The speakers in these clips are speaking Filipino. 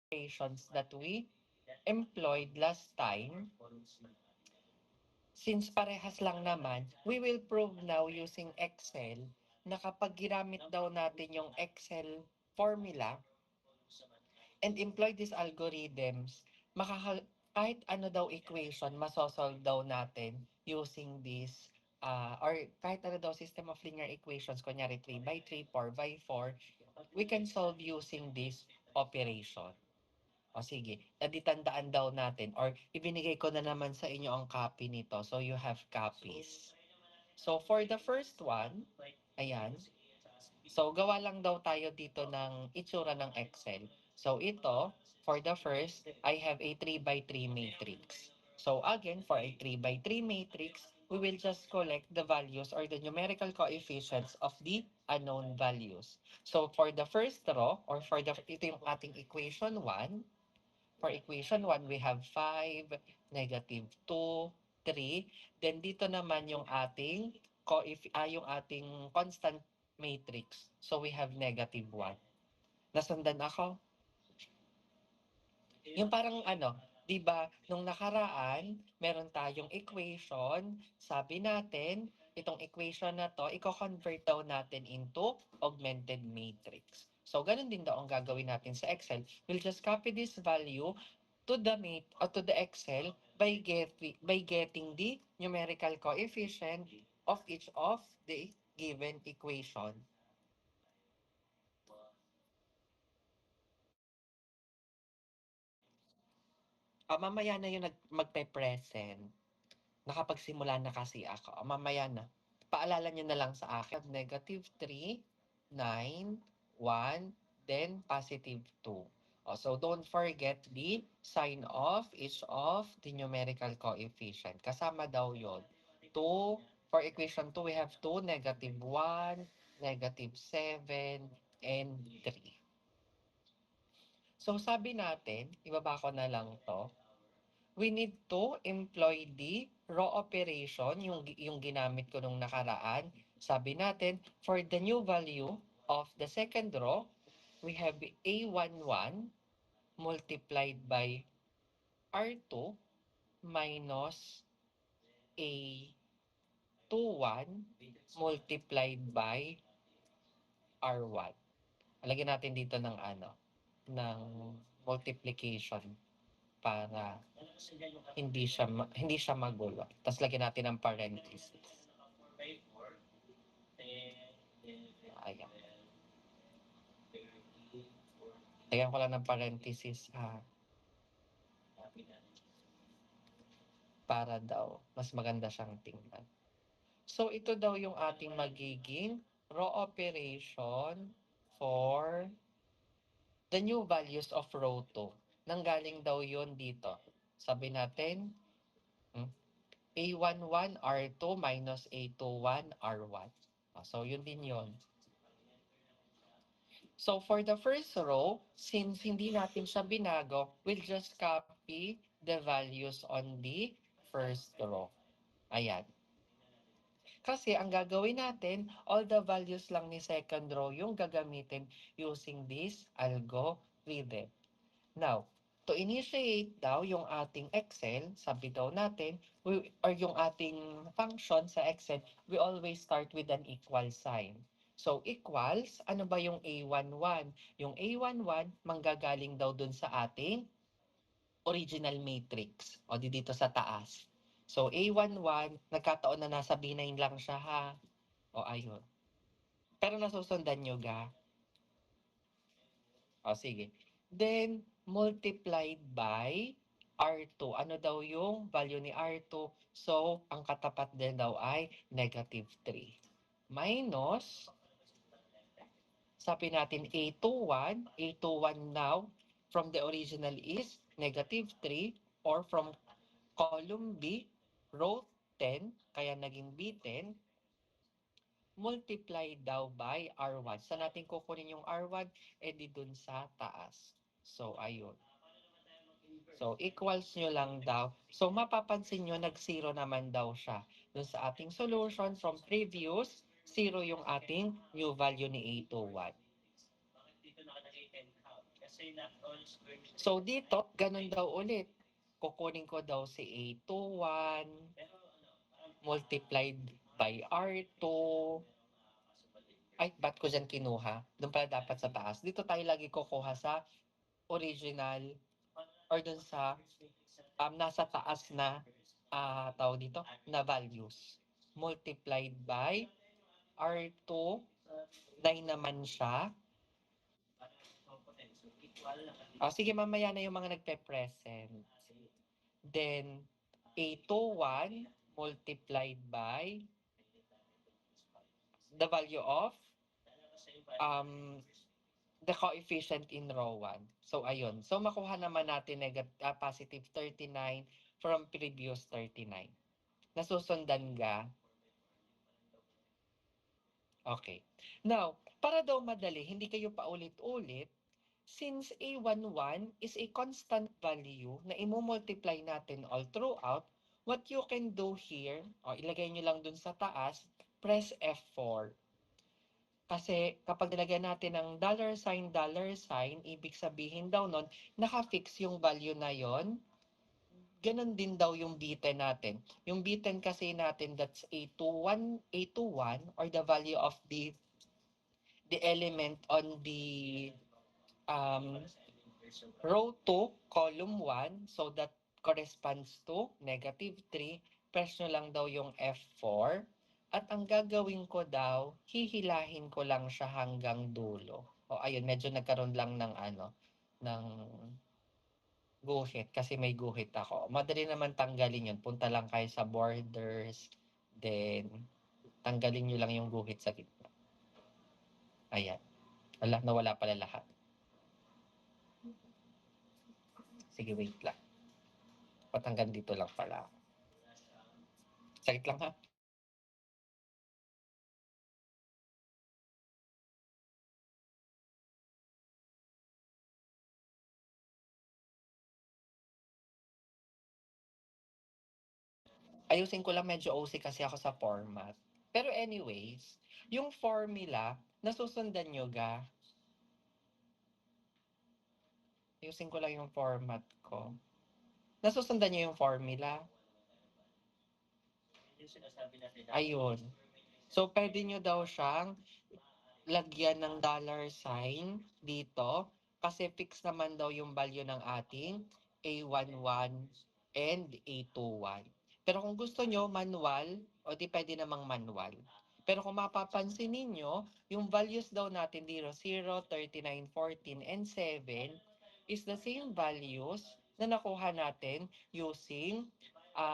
operations that we employed last time, since parehas lang naman, we will prove now using Excel na kapag ginamit daw natin yung Excel formula and employ these algorithms, kahit ano daw equation, masosolve daw natin using this or kahit ano daw system of linear equations, kunyari 3 by 3, 4 by 4, we can solve using this operation. O sige, naditandaan daw natin or ibinigay ko na naman sa inyo ang copy nito. So you have copies. So for the first one, ayan. So gawa lang daw tayo dito ng itsura ng Excel. So ito, for the first, I have a 3 by 3 matrix. So again, for a 3 by 3 matrix, we will just collect the values or the numerical coefficients of the unknown values. So for the first row, or ito yung ating equation 1, for equation 1, we have 5, negative 2, 3. Then dito naman yung ating yung ating constant matrix. So we have negative 1. Nasundan ako? Yung parang ano, 'di ba, nung nakaraan, meron tayong equation, sabi natin, itong equation na 'to, iko-convert daw natin into augmented matrix. So, ganun din daw ang gagawin natin sa Excel. We'll just copy this value to the Excel by getting the numerical coefficient of each of the given equation. Mamaya na yung magpe-present. Nakapagsimula na kasi ako. Mamaya na. Paalala nyo na lang sa akin. Negative 3, 9, 1, then positive 2. So don't forget the sign of each of the numerical coefficient. Kasama daw yon. 2, for equation 2, we have 2, negative 1, negative 7, and 3. So sabi natin, ibaba ko na lang to, we need to employ the raw operation, yung ginamit ko nung nakaraan. Sabi natin, for the new value of the second row, we have A11 multiplied by R2 minus A21 multiplied by R1. Lagyan natin dito ng ng multiplication para hindi siya magulo. Tapos lagyan natin ng parentheses. Ayan. Lagyan ko lang ng parentheses para daw mas maganda siyang tingnan. So ito daw yung ating magiging raw operation for the new values of row 2. Nanggaling daw yun dito. Sabi natin, A11 R2 minus A21 R1. So yun din yun. So for the first row, since hindi natin siya binago, we'll just copy the values on the first row. Ayan. Kasi ang gagawin natin, all the values lang ni second row yung gagamitin using this algorithm. Now, to initiate daw yung ating Excel, sabi daw natin, or yung ating function sa Excel, we always start with an equal sign. So, equals, ano ba yung A11? Yung A11, manggagaling daw dun sa ating original matrix, o di dito sa taas. So, A11, nagkataon na nasa B9 lang siya ha. O, ayun. Pero nasusundan nyo ga? O, sige. Then, multiplied by R2. Ano daw yung value ni R2? So, ang katapat din daw ay negative 3. Minus, sabi natin A21. A21 now, from the original is negative 3, or from column B, row 10, kaya naging B10, multiply daw by R1. Saan natin kukunin yung R1? Di dun sa taas. So, ayun. So, equals nyo lang daw. So, mapapansin nyo, nag-zero naman daw siya. Dun sa ating solution from previous, 0 yung ating new value ni A21. So dito, ganun daw ulit. Kukunin ko daw si A21 multiplied by R2. Ay, ba't ko dyan kinuha? Doon pala dapat sa taas. Dito tayo lagi kukuha sa original or dun sa nasa taas na tawag dito na values. Multiplied by R2, 9 naman siya. Sige, mamaya na yung mga nagpe-present. Then, A21 multiplied by the value of um, the coefficient in row 1. So, ayun. So, makuha naman natin positive 39 from previous 39. Nasusundan ga? Okay. Now, para daw madali, hindi kayo paulit-ulit, since A11 is a constant value na imumultiply natin all throughout, what you can do here, ilagay nyo lang dun sa taas, press F4. Kasi kapag nilagyan natin ng dollar sign, ibig sabihin daw nun, naka-fix yung value na yon. Ganon din daw yung bitten natin. Yung bitten kasi natin, that's A21 or the value of the element on the um, row 2, column 1. So that corresponds to negative 3. Press nyo lang daw yung F4. At ang gagawin ko daw, hihilahin ko lang siya hanggang dulo. Ayun, medyo nagkaroon lang ng ng guhit kasi may guhit ako. Madali naman tanggalin yun. Punta lang kayo sa borders, then tanggalin nyo lang yung guhit sa gitna. Ayan. Nawala pala lahat. Sige, wait lang. Patanggal dito lang pala. Sakit lang ha. Ayusin ko lang, medyo OC kasi ako sa format. Pero anyways, yung formula, nasusundan nyo ga? Ayusin ko lang yung format ko. Nasusundan nyo yung formula? Ayun. So, pwede nyo daw siyang lagyan ng dollar sign dito kasi fix naman daw yung value ng ating A11 and A21. Pero kung gusto nyo manual, o di pwede namang manual. Pero kung mapapansin ninyo, yung values daw natin dito, 0, 39, 14, and 7 is the same values na nakuha natin using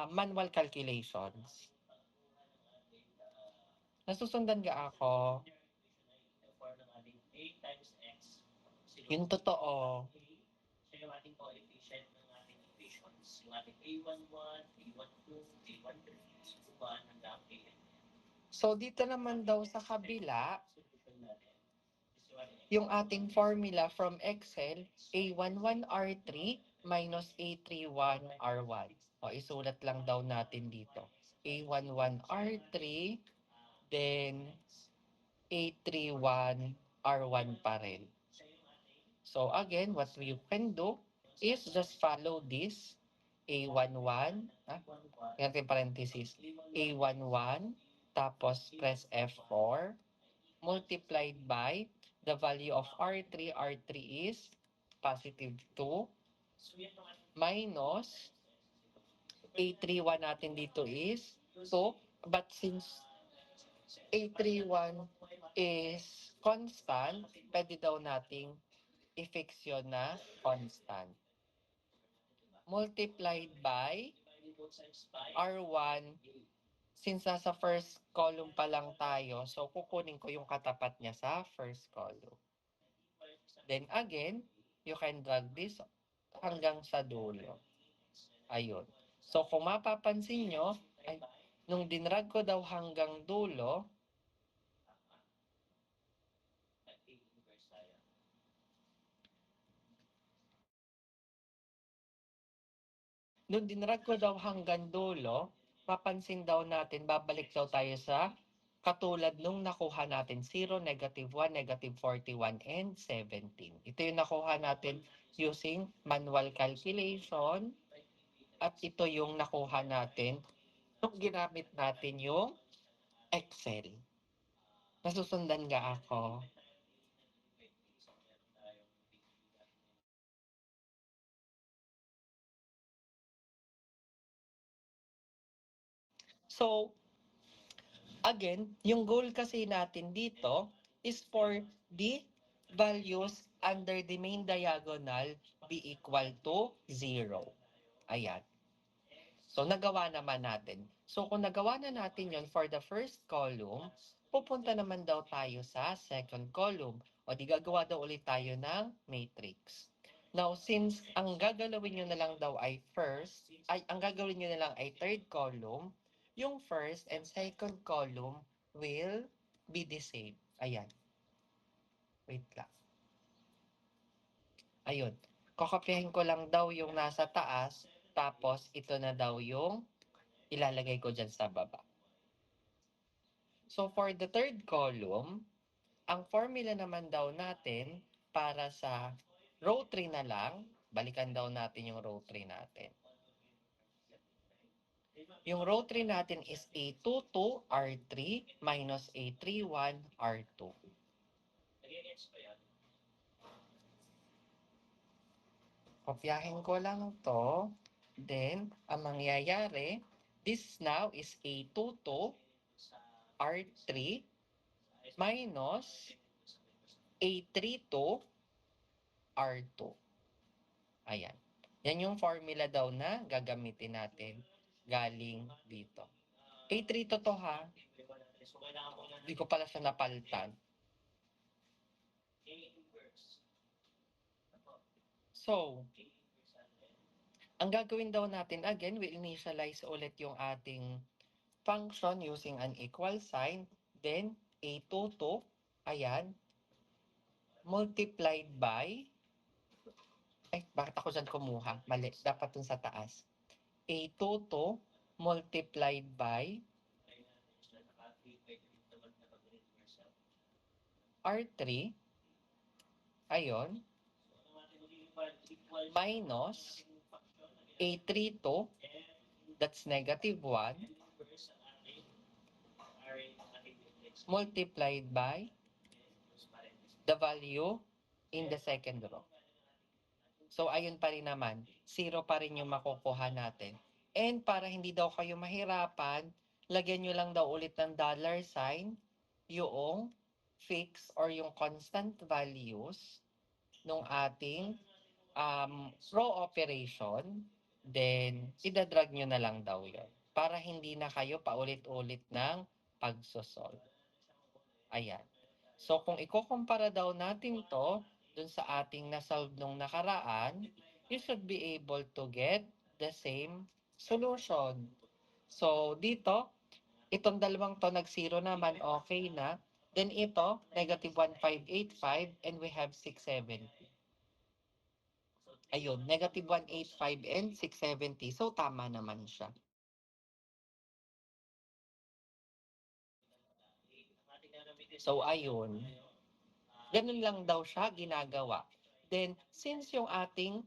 manual calculations. Nasusundan ga ako? Yung totoo. So, dito naman daw sa kabila, yung ating formula from Excel, A11R3 minus A31R1. Isulat lang daw natin dito. A11R3, then A31R1 pa rin. So again, what we can do is just follow this A11, natin parenthesis, A11, tapos press F4, multiplied by the value of R3. R3 is positive 2, minus A31 natin dito is 2, but since A31 is constant, pwede daw nating i-fix yun na constant. Multiplied by R1, since nasa first column pa lang tayo, so kukunin ko yung katapat niya sa first column. Then again, you can drag this hanggang sa dulo. Ayun. So kung mapapansin nyo, nung dinrag ko daw hanggang dulo, papansin daw natin, babalik daw tayo sa Katulad nung nakuha natin 0, -1, -41, and 17. Ito yung nakuha natin using manual calculation at ito yung nakuha natin nung ginamit natin yung Excel. Nasusundan nga ako. So, again, yung goal kasi natin dito is for the values under the main diagonal be equal to 0. Ayan. So, nagawa naman natin. So, kung nagawa na natin yon for the first column, pupunta naman daw tayo sa second column. O di gagawa daw ulit tayo ng matrix. Now, since ang gagalawin nyo na lang daw ay ang gagawin nyo na lang ay third column, yung first and second column will be the same. Ayan. Wait lang. Ayun. Kokopyahin ko lang daw yung nasa taas, tapos ito na daw yung ilalagay ko dyan sa baba. So for the third column, ang formula naman daw natin para sa row 3 na lang, balikan daw natin yung row 3 natin. Yung row 3 natin is A22 R3 minus A31 R2. Kopyahin ko lang to. Then, ang mangyayari, this now is A22 R3 minus A32 R2. Ayan. Yan yung formula daw na gagamitin natin galing dito. A3 to ha. Hindi ko pala siya napalitan. So, ang gagawin daw natin again, we initialize ulit yung ating function using an equal sign. Then, A22, ayan, multiplied by, bakit ako dyan kumuha? Mali, dapat dun sa taas. A22 multiplied by R3, ayun, minus A32, that's -1, multiplied by the value in the second row. So, ayun pa rin naman. 0 pa rin yung makukuha natin. And para hindi daw kayo mahirapan, lagyan nyo lang daw ulit ng dollar sign yung fixed or yung constant values ng ating row operation. Then, idadrag nyo na lang daw yun. Para hindi na kayo paulit-ulit ng pagsosolve. Ayan. So, kung ikukumpara daw natin to dun sa ating nasolve nung nakaraan, you should be able to get the same solution. So, dito, itong dalawang to nag-0 naman, okay na. Then ito, -1585 and we have 670. Ayun, -185 and 670. So, tama naman siya. So, ayun. Ganun lang daw siya ginagawa. Then, since yung ating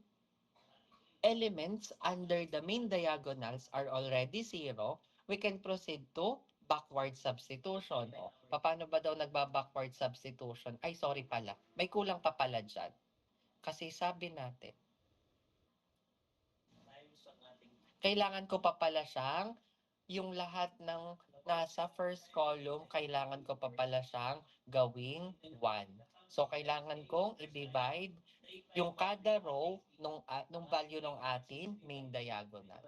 elements under the main diagonals are already 0, we can proceed to backward substitution. O, paano ba daw nagba-backward substitution? Ay, sorry pala. May kulang pa pala dyan. Kasi sabi natin, kailangan ko pa pala siyang yung lahat ng nasa first column, kailangan ko pa pala siyang gawing 1. So, kailangan kong i-divide yung kada row nung value ng ating main diagonal.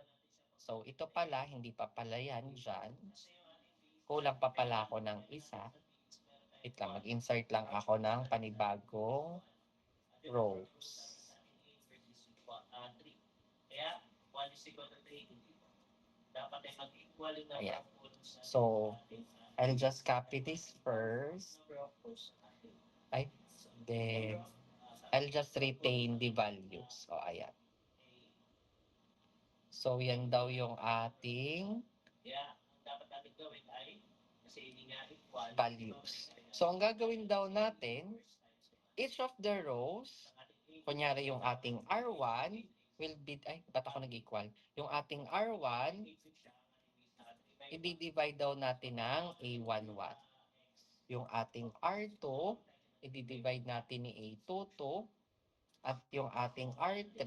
So, ito pala, hindi pa pala yan dyan. Kulang pa pala ako ng isa. Wait lang, mag-insert lang ako ng panibagong rows. Ayan. So, I'll just copy this first. Ay, then, I'll just retain the values. So, ayan. So, yan daw yung ating values. So, ang gagawin daw natin, each of the rows, kunyari yung ating R1 will be, ay, ba't ako nag-equal? Yung ating R1, i-divide daw natin ng A11. Yung ating R2, i-divide natin ni A22. At yung ating R3,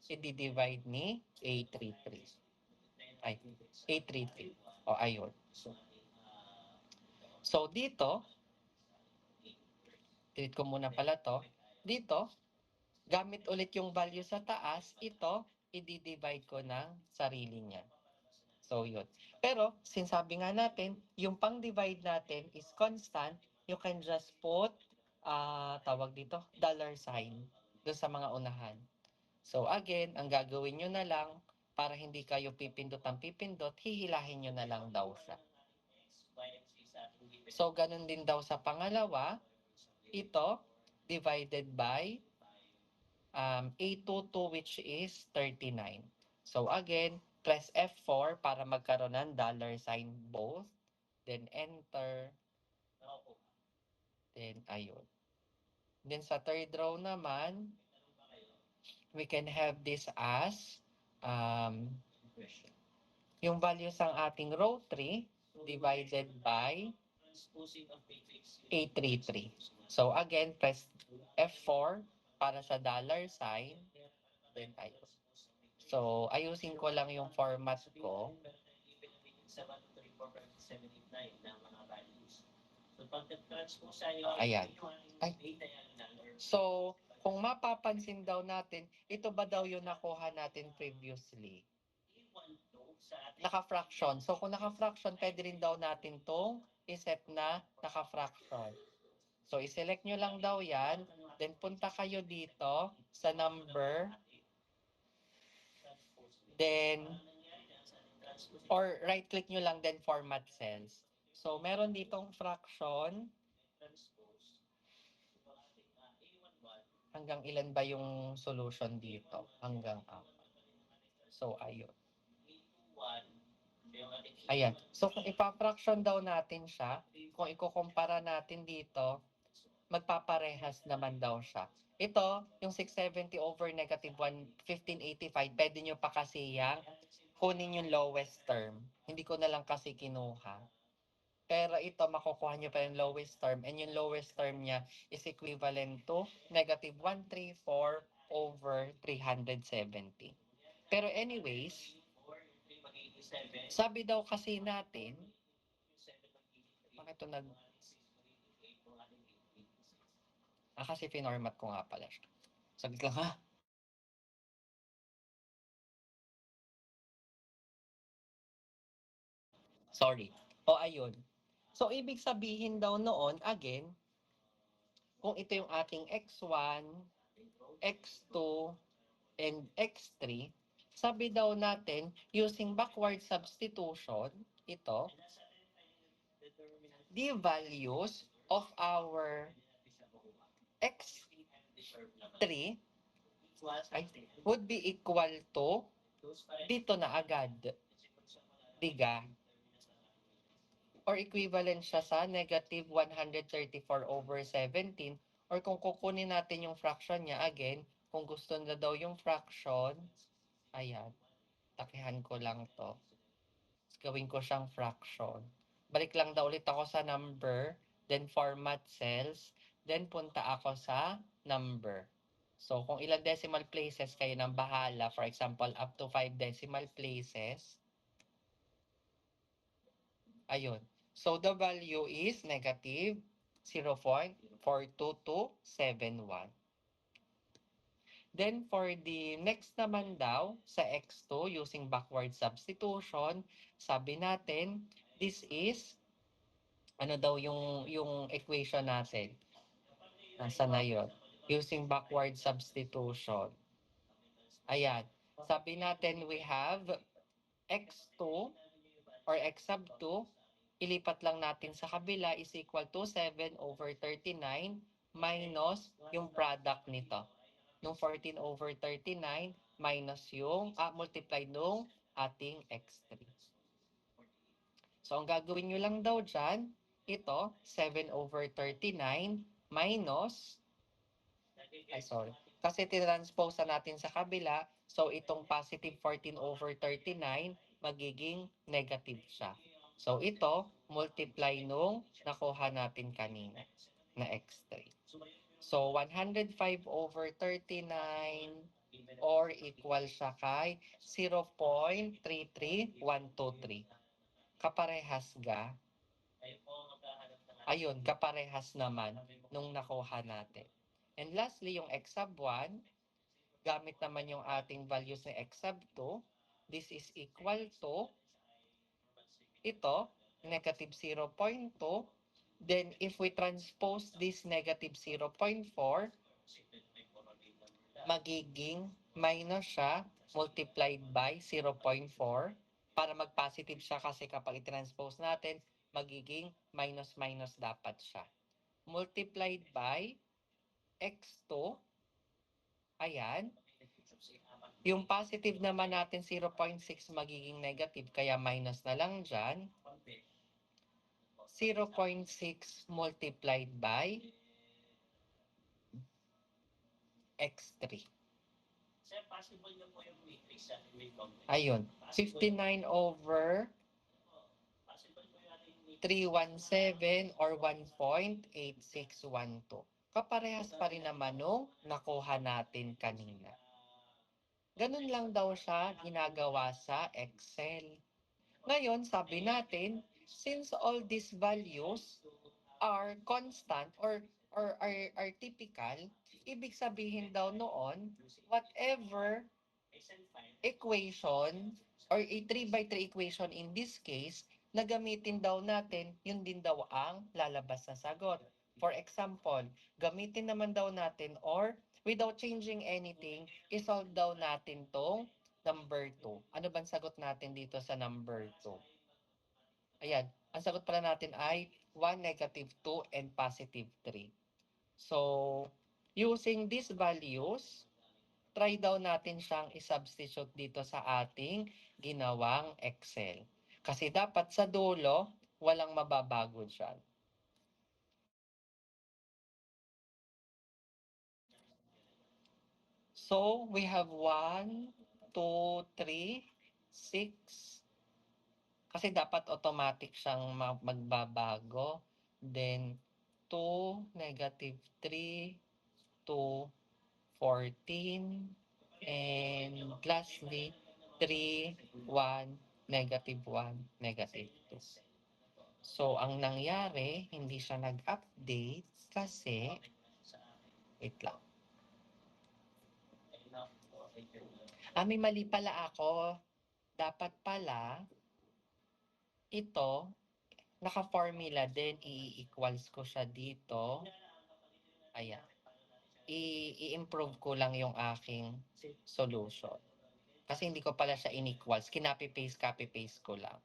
i-divide ni A33. Ay, A33. O, ayun. So, dito, delete ko muna pala to. Dito, gamit ulit yung value sa taas, ito, i-divide ko ng sarili niya. So, yun. Pero, sinsabi nga natin, yung pang-divide natin is constant, you can just put, tawag dito, dollar sign doon sa mga unahan. So, again, ang gagawin nyo na lang, para hindi kayo pipindot ang pipindot, hihilahin nyo na lang daw siya. So, ganun din daw sa pangalawa, ito, divided by A22 which is 39. So again, press F4 para magkaroon ng dollar sign both. Then enter. Then ayun. Then sa third row naman, we can have this as yung values ng ating row 3 divided by A33. So again, press F4 para sa dollar sign. Then ayun. So, ayusin ko lang yung format ko. Ayan. Ay. So, kung mapapansin daw natin, ito ba daw yung nakuha natin previously? Naka-fraction. So, kung naka-fraction, pwede rin daw natin tong iset na naka-fraction. So, iselect nyo lang daw yan. Then, punta kayo dito sa number. Then, or right-click nyo lang then format cells. So, meron ditong fraction. Hanggang ilan ba yung solution dito? Hanggang 4. So, ayun. Ayan. So, kung ipa-fraction daw natin siya, kung ikukumpara natin dito, magpaparehas naman daw siya. Ito, yung 670 over negative 1585, pwede nyo pa kasi yang kunin yung lowest term. Hindi ko na lang kasi kinuha. Pero ito, makukuha nyo pa yung lowest term. And yung lowest term niya is equivalent to negative 134 over 370. Pero anyways, sabi daw kasi natin, bakit ito kasi finormat ko nga pala siya. Saglit lang ha. Sorry. O ayun. So, ibig sabihin daw noon, again, kung ito yung ating x1, x2, and x3, sabi daw natin, using backward substitution, ito, the values of our x3 would be equal to, dito na agad, diga, or equivalent siya sa negative 134 over 17, or kung kukunin natin yung fraction niya, again, kung gusto na daw yung fraction, ayan, takihan ko lang to. Gawin ko siyang fraction. Balik lang daw ulit ako sa number, then format cells, then punta ako sa number. So, kung ilang decimal places kayo nang bahala, for example, up to 5 decimal places, ayun. So, the value is negative 0.42271. Then, for the next naman daw, sa x2, using backward substitution, sabi natin, this is, ano daw yung equation natin? Nasa na yun? Using backward substitution. Ayan. Sabi natin, we have x2 or x sub 2, ilipat lang natin sa kabila is equal to 7 over 39 minus yung product nito. Nung 14 over 39 minus yung multiply nung ating x3. So, ang gagawin nyo lang daw dyan, ito, 7/39 minus, sorry. Kasi tinranspose natin sa kabila, so itong positive 14/39, magiging negative siya. So, ito, multiply nung nakuha natin kanina na x3. So, 105/39 or equal siya kay 0.33123. Kaparehas ga? Ayun, kaparehas naman nung nakuha natin. And lastly, yung x sub 1, gamit naman yung ating values ng x sub 2, this is equal to ito, negative 0.2. Then, if we transpose this negative 0.4, magiging minus siya multiplied by 0.4 para mag-positive siya kasi kapag i-transpose natin, magiging minus dapat siya. Multiplied by x2, ayan. Yung positive naman natin 0.6 magiging negative, kaya minus na lang dyan. 0.6 multiplied by x3. Ayun, 59/317 or 1.8612. Kaparehas pa rin naman nung nakuha natin kanina. Ganun lang daw siya ginagawa sa Excel. Ngayon, sabi natin, since all these values are constant or are typical, ibig sabihin daw noon, whatever equation or a 3 by 3 equation in this case, na gamitin daw natin, yun din daw ang lalabas na sagot. For example, gamitin naman daw natin or without changing anything, isolve daw natin tong number 2. Ano bang sagot natin dito sa number 2? Ayan, ang sagot pala natin ay 1, negative 2, and positive 3. So, using these values, try daw natin siyang i-substitute dito sa ating ginawang Excel. Kasi dapat sa dulo, walang mababago dyan. So, we have 1, 2, 3, 6. Kasi dapat automatic siyang magbabago. Then, 2, negative 3, 2, 14, and lastly, 3, 1, negative 1, negative 2. So, ang nangyari, hindi siya nag-update kasi, wait lang. May mali pala ako. Dapat pala, ito, naka-formula din, i-equals ko siya dito. Ayan. I-improve ko lang yung aking solution. Kasi hindi ko pala siya in-equals. Copy-paste ko lang.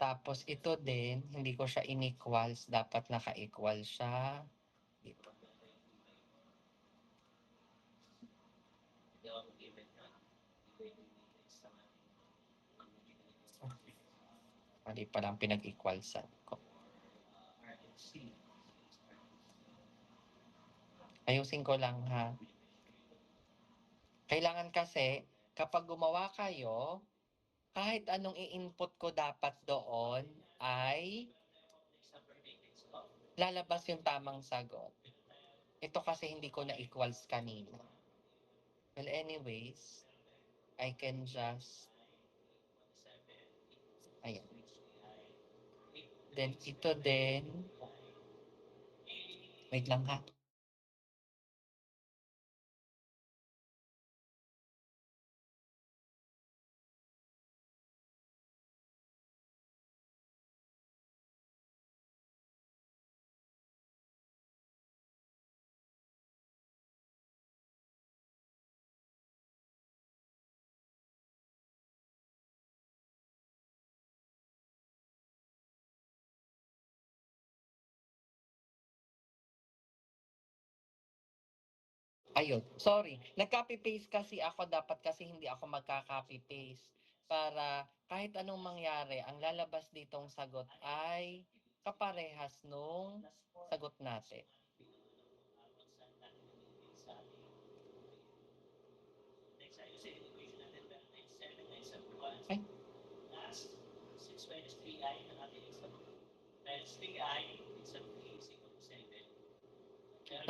Tapos ito din, hindi ko siya in-equals. Dapat naka-equal siya dito. Mali pa lang pinag-equalsan ko. Ayusin ko lang ha. Kailangan kasi, kapag gumawa kayo, kahit anong i-input ko dapat doon ay lalabas yung tamang sagot. Ito kasi hindi ko na equals kanina. Well, anyways, I can just, ayan. Then, ito din, wait lang ha. Ayun, sorry. Nag-copy-paste kasi ako, dapat kasi hindi ako magka-copy-paste. para kahit anong mangyari, ang lalabas ditong sagot ay kaparehas nung sagot natin. Ay.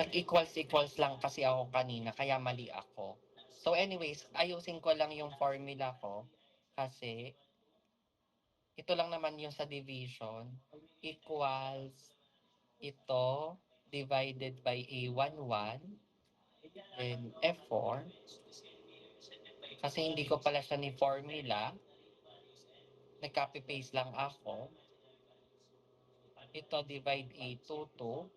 Nag-equals lang kasi ako kanina, kaya mali ako. So anyways, ayusin ko lang yung formula ko kasi ito lang naman yung sa division. Equals ito divided by A11 then F4 kasi hindi ko pala siya ni formula. Nag-copy paste lang ako. Ito divide A22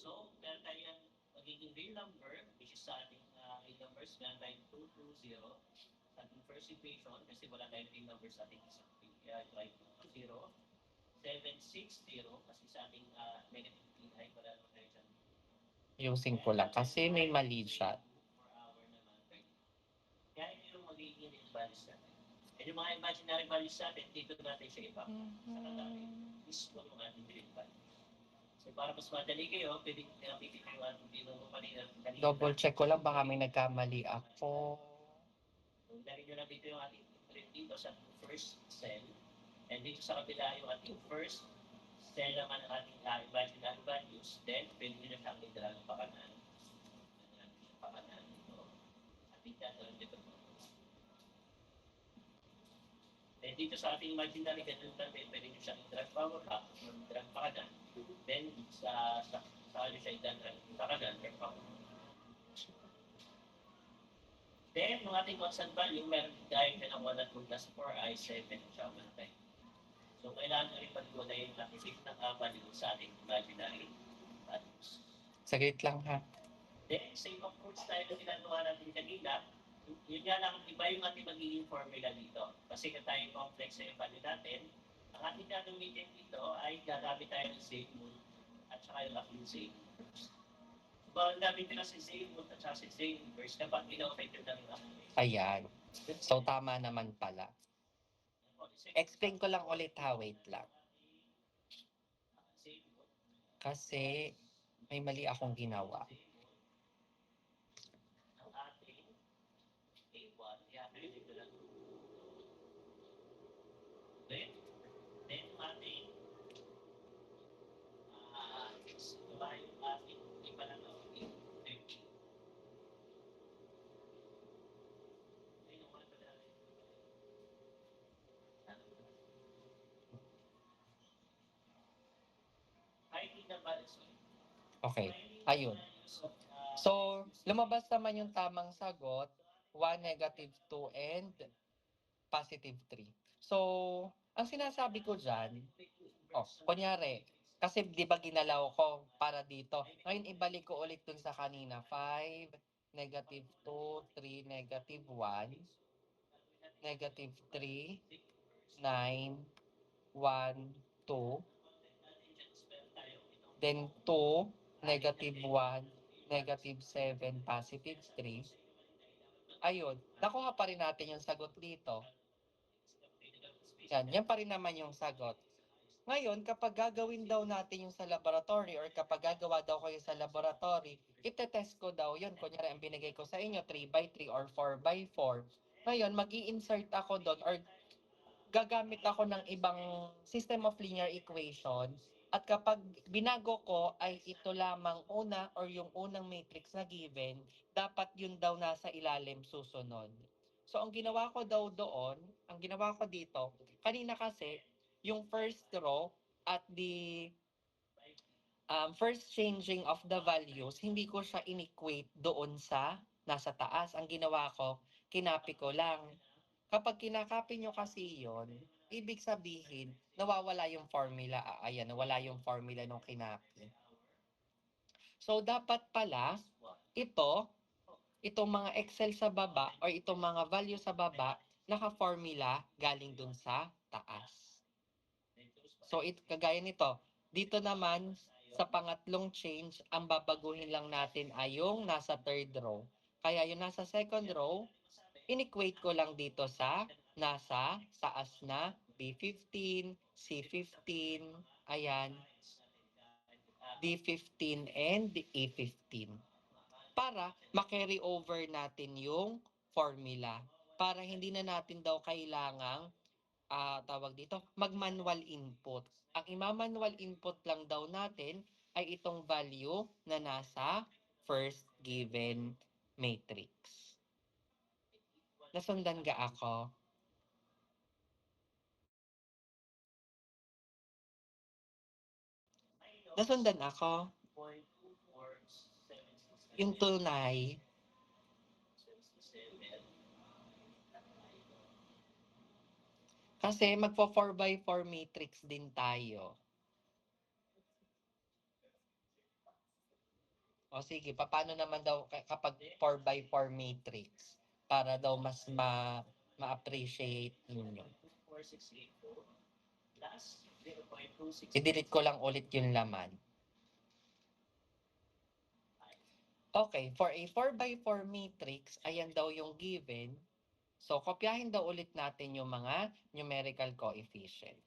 So, meron tayong magiging real number, which is sa ating real numbers, meron tayong 220 sa ating first equation, kasi wala tayong real numbers sa ating isang kaya ito ay 220, 760, kasi sa ating negative pi, wala naman tayo dyan. Using ko lang, kasi may mali siya. Kaya ito yung magiging real values natin. And yung mga imaginary values natin, dito natin siya iba. Sa katabi, mismo yung ating real value. So, para mas madali kayo, pwede napitin yung ating dito kanina. Double check ko lang, baka may nagkamali ako. So, dahil nyo na dito yung ating print dito sa first cell. And dito sa kabila yung ating first cell naman ang ating imaginary values. Then, pwede nyo na siyang idrag pakanan. Pakanan dito. At dito dito. Then, dito sa ating imaginary ganun natin, pwede nyo siyang idrag power up or idrag pakanan. Then, sa ano siya idrag pakanan, then, yung ating constant value, meron tayo siya ng 1 at 2 plus 4 ay 7 siya matay. So, kailangan na rin pagkulay yung nakisip ng value sa ating imaginary values. Saglit lang ha. Then, same approach tayo na ginagawa natin kanina. Yun nga lang, iba yung ating magiging formula dito. Kasi kung tayo complex na yung value natin, ang ating gagamitin dito ay gagamit tayo ng same mode at saka yung ating same inverse. Ang gamit nila si same mode at saka si same inverse kapag ina-operator na nila. Ayan. So, tama naman pala. Explain ko lang ulit ha, wait lang. Kasi may mali akong ginawa. Then ating yung ating ipananaw. Okay, ayun. So, lumabas naman yung tamang sagot, 1, negative 2, and positive 3. So, ang sinasabi ko dyan, kunyari, kasi di ba ginalaw ko para dito. Ngayon, ibalik ko ulit dun sa kanina. 5, negative 2, 3, negative 1, negative 3, 9, 1, 2, then 2, negative 1, negative 7, positive 3. Ayun, nakuha pa rin natin yung sagot dito. Yan pa rin naman yung sagot. Ngayon, kapag gagawin daw natin yung sa laboratory or kapag gagawa daw kayo sa laboratory, itetest ko daw yun. Kunyari, ang binigay ko sa inyo, 3x3 or 4x4. Ngayon, mag-i-insert ako doon or gagamit ako ng ibang system of linear equation. At kapag binago ko ay ito lamang una or yung unang matrix na given, dapat yun daw nasa ilalim susunod. So, ang ginawa ko daw doon, ang ginawa ko dito, kanina kasi, yung first row at the first changing of the values, hindi ko siya inequate doon sa nasa taas. Ang ginawa ko, kinapi ko lang. Kapag kinakapi nyo kasi yon, ibig sabihin, nawawala yung formula. Ayan, nawala yung formula nung kinapi. So, dapat pala, itong mga Excel sa baba or itong mga value sa baba, naka-formula galing dun sa taas. So, kagaya nito, dito naman, Sa pangatlong change, ang babaguhin lang natin ay yung nasa third row. Kaya yung nasa second row, in-equate ko lang dito sa nasa taas na B15, C15, ayan, D15 and E15. Para ma-carry over natin yung formula. Para hindi na natin daw kailangang tawag dito, mag-manual input. Ang ima-manual input lang daw natin ay itong value na nasa first given matrix. Nasundan ga ako? Nasundan ako? Yung tunay. Kasi magpo 4 by 4 matrix din tayo. O sige, paano naman daw kapag 4 by 4 matrix? Para daw mas ma-appreciate ninyo. I-delete ko lang ulit yung laman. Okay, for a 4 by 4 matrix, ayan daw yung given. So, kopyahin daw ulit natin yung mga numerical coefficient.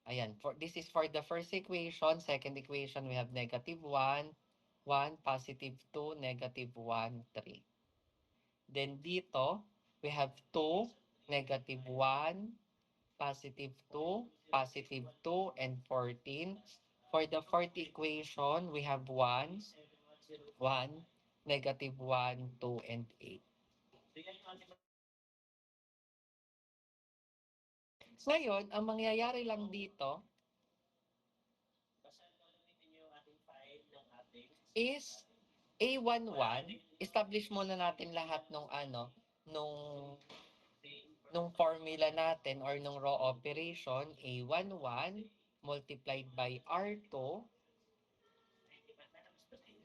Ayan, this is for the first equation. Second equation, we have negative 1, 1, positive 2, negative 1, 3. Then dito, we have 2, negative 1, positive 2, positive 2, and 14. For the fourth equation, we have 1, 1, negative 1, 2, and 8. Ngayon, ang mangyayari lang dito is A11, establish muna natin lahat nung nung formula natin or nung raw operation, A11 multiplied by R2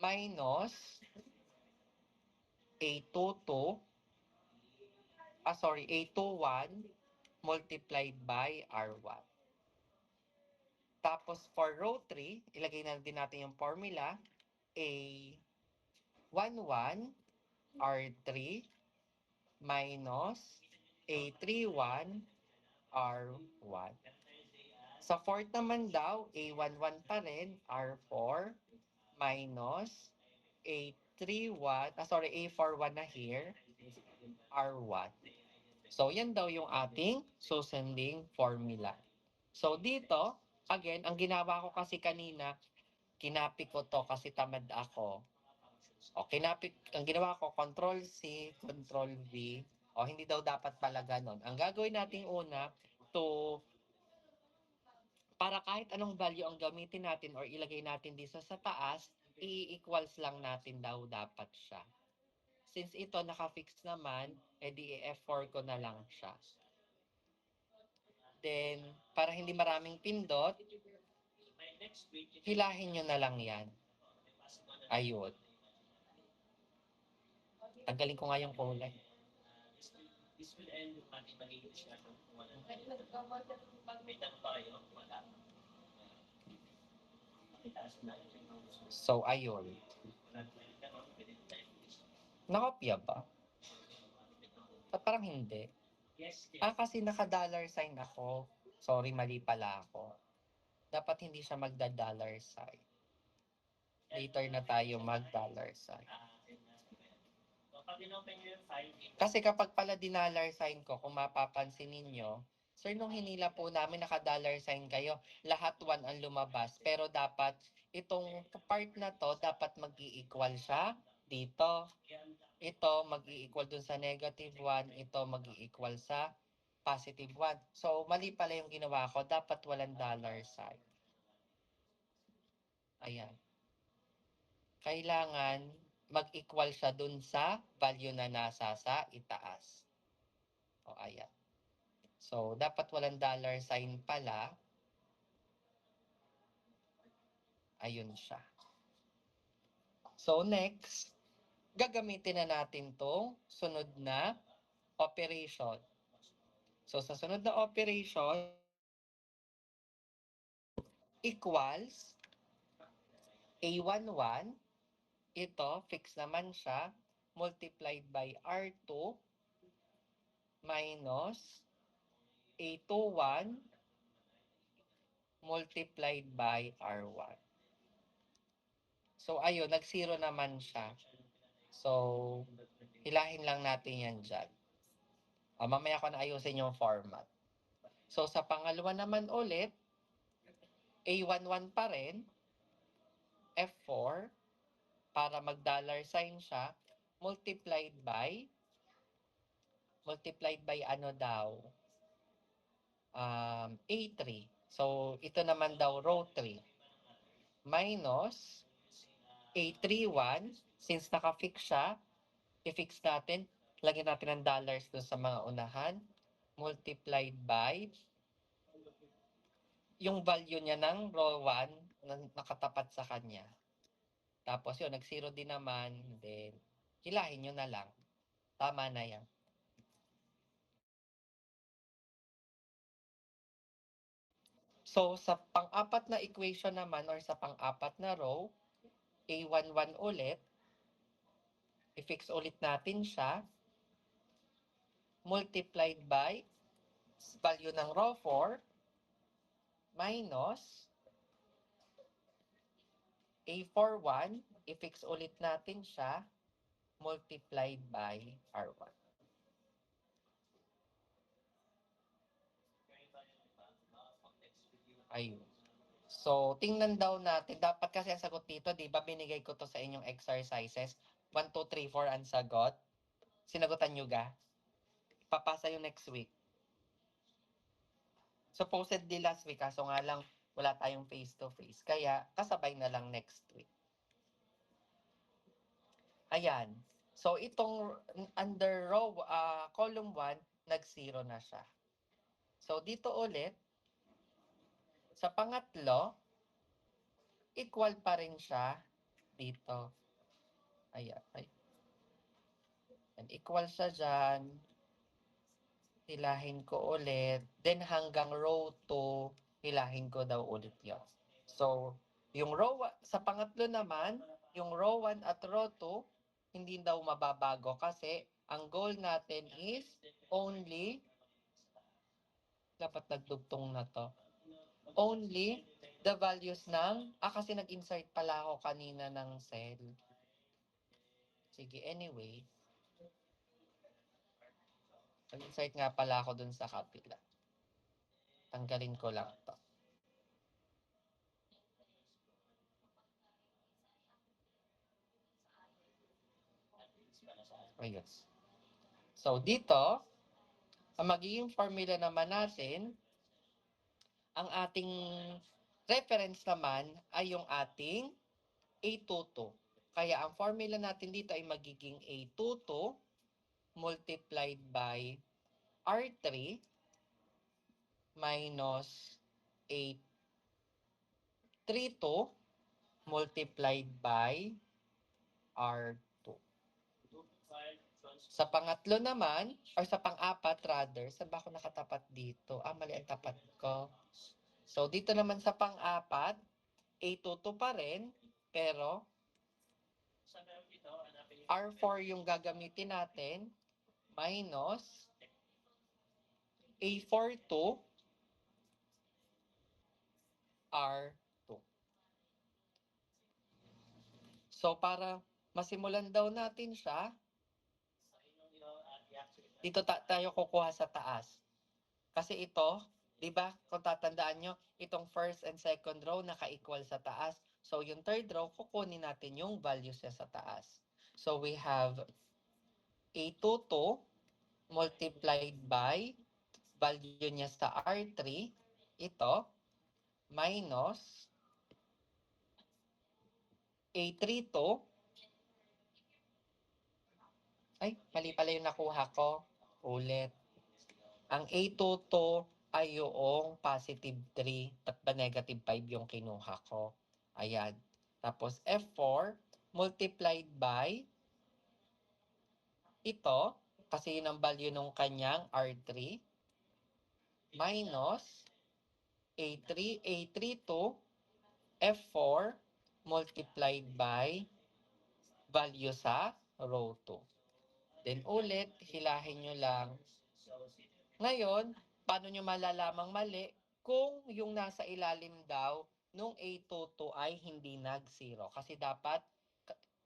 minus A22, A21 multiplied by R1. Tapos for row 3, ilagay na din natin yung formula, A11 R3 minus A31 R1. Sa fourth naman daw, A11 pa rin, R4 minus A31, A41 na here, R1. So, yan daw yung ating susunding formula. So, dito, again, ang ginawa ko kasi kanina, kinapik ko to kasi tamad ako. O, kinapik, ang ginawa ko, Control C, Control V. O, hindi daw dapat pala ganon. Ang gagawin natin una, para kahit anong value ang gamitin natin or ilagay natin dito sa taas, i-equals lang natin daw dapat siya. Since ito naka-fix naman, edi F4 ko na lang siya. Then, para hindi maraming pindot, hilahin nyo na lang yan. Ayun. Tanggalin ko nga yung kulay. So, ayun. Nakopya ba? At parang hindi. Kasi naka-dollar sign ako. Sorry, mali pala ako. Dapat hindi siya magda-dollar sign. Later na tayo mag-dollar sign. Kasi kapag pala dinollar sign ko, kung mapapansin ninyo, sir, nung hinila po namin naka-dollar sign kayo, lahat 1 ang lumabas. Pero dapat, itong part na to, dapat mag-i-equal siya dito. Ito mag-i-equal dun sa negative 1, ito mag-i-equal sa positive 1. So, mali pala yung ginawa ko. Dapat walang dollar sign. Ayan. Kailangan mag-equal siya dun sa value na nasa sa itaas. O, ayan. So, dapat walang dollar sign pala. Ayun siya. So, next, gagamitin na natin tong sunod na operation. So, sa sunod na operation, equals A11, ito, fix naman siya, multiplied by R2 minus A21 multiplied by R1. So, ayun, nag-zero naman siya. So, hilahin lang natin yan dyan. Mamaya ko na ayusin yung format. So, sa pangalawa naman ulit, A11 pa rin, F4, para mag-dollar sign siya, multiplied by ano daw, A3. So, ito naman daw row 3. Minus A31, since naka-fix siya, i-fix natin, lagyan natin ng dollars doon sa mga unahan, multiplied by yung value niya ng row 1 na nakatapat sa kanya. Tapos yun, nag-zero din naman, then hilahin nyo na lang. Tama na yan. So, sa pang-apat na equation naman or sa pang-apat na row, A11 ulit, i-fix ulit natin siya, multiplied by value ng row 4 minus A41, i-fix ulit natin siya, multiplied by R1. Ayun. So, tingnan daw natin. Dapat kasi ang sagot dito, di ba, binigay ko to sa inyong exercises. 1, 2, 3, 4 ang sagot. Sinagutan nyo ga? Papasa yung next week. Supposedly last week, kaso nga lang wala tayong face-to-face. Kaya, kasabay na lang next week. Ayan. So, itong under row, column 1, nag-zero na siya. So, dito ulit, sa pangatlo, equal pa rin siya dito. Ayan. And equal siya dyan. Hilahin ko ulit. Then hanggang row 2, hilahin ko daw ulit yun. So, yung row, sa pangatlo naman, yung row 1 at row 2, hindi daw mababago kasi ang goal natin is only, dapat nagdugtong na to, only the values ng, kasi nag-insert pala ako kanina ng cell. Sige, anyway. Nag-insert nga pala ako dun sa kapila. Tanggalin ko lang to. Ayun. So, dito, ang magiging formula naman natin, ang ating reference naman ay yung ating A22. Kaya ang formula natin dito ay magiging A22 multiplied by R3 minus A32 multiplied by R2. Sa pangatlo naman, or sa pang-apat rather, saan ba ako nakatapat dito? Mali ang tapat ko. So, dito naman sa pang-apat, A22 pa rin, pero R4 yung gagamitin natin, minus A42 R2. So, para masimulan daw natin siya, dito tayo kukuha sa taas. Kasi ito, di ba, kung tatandaan nyo, itong first and second row naka-equal sa taas. So, yung third row, kukunin natin yung values niya sa taas. So, we have A22 multiplied by value niya sa R3, ito, minus A32, ay, mali pala yung nakuha ko, ulit. Ang A22 ay yung positive 3 at ba negative 5 yung kinuha ko. Ayan. Tapos F4 multiplied by ito, kasi yun ang value nung kanyang R3, minus A32 F4 multiplied by value sa row 2. Then ulit, hilahin nyo lang. Ngayon, paano nyo malalamang mali kung yung nasa ilalim daw nung A22 ay hindi nag-zero? Kasi dapat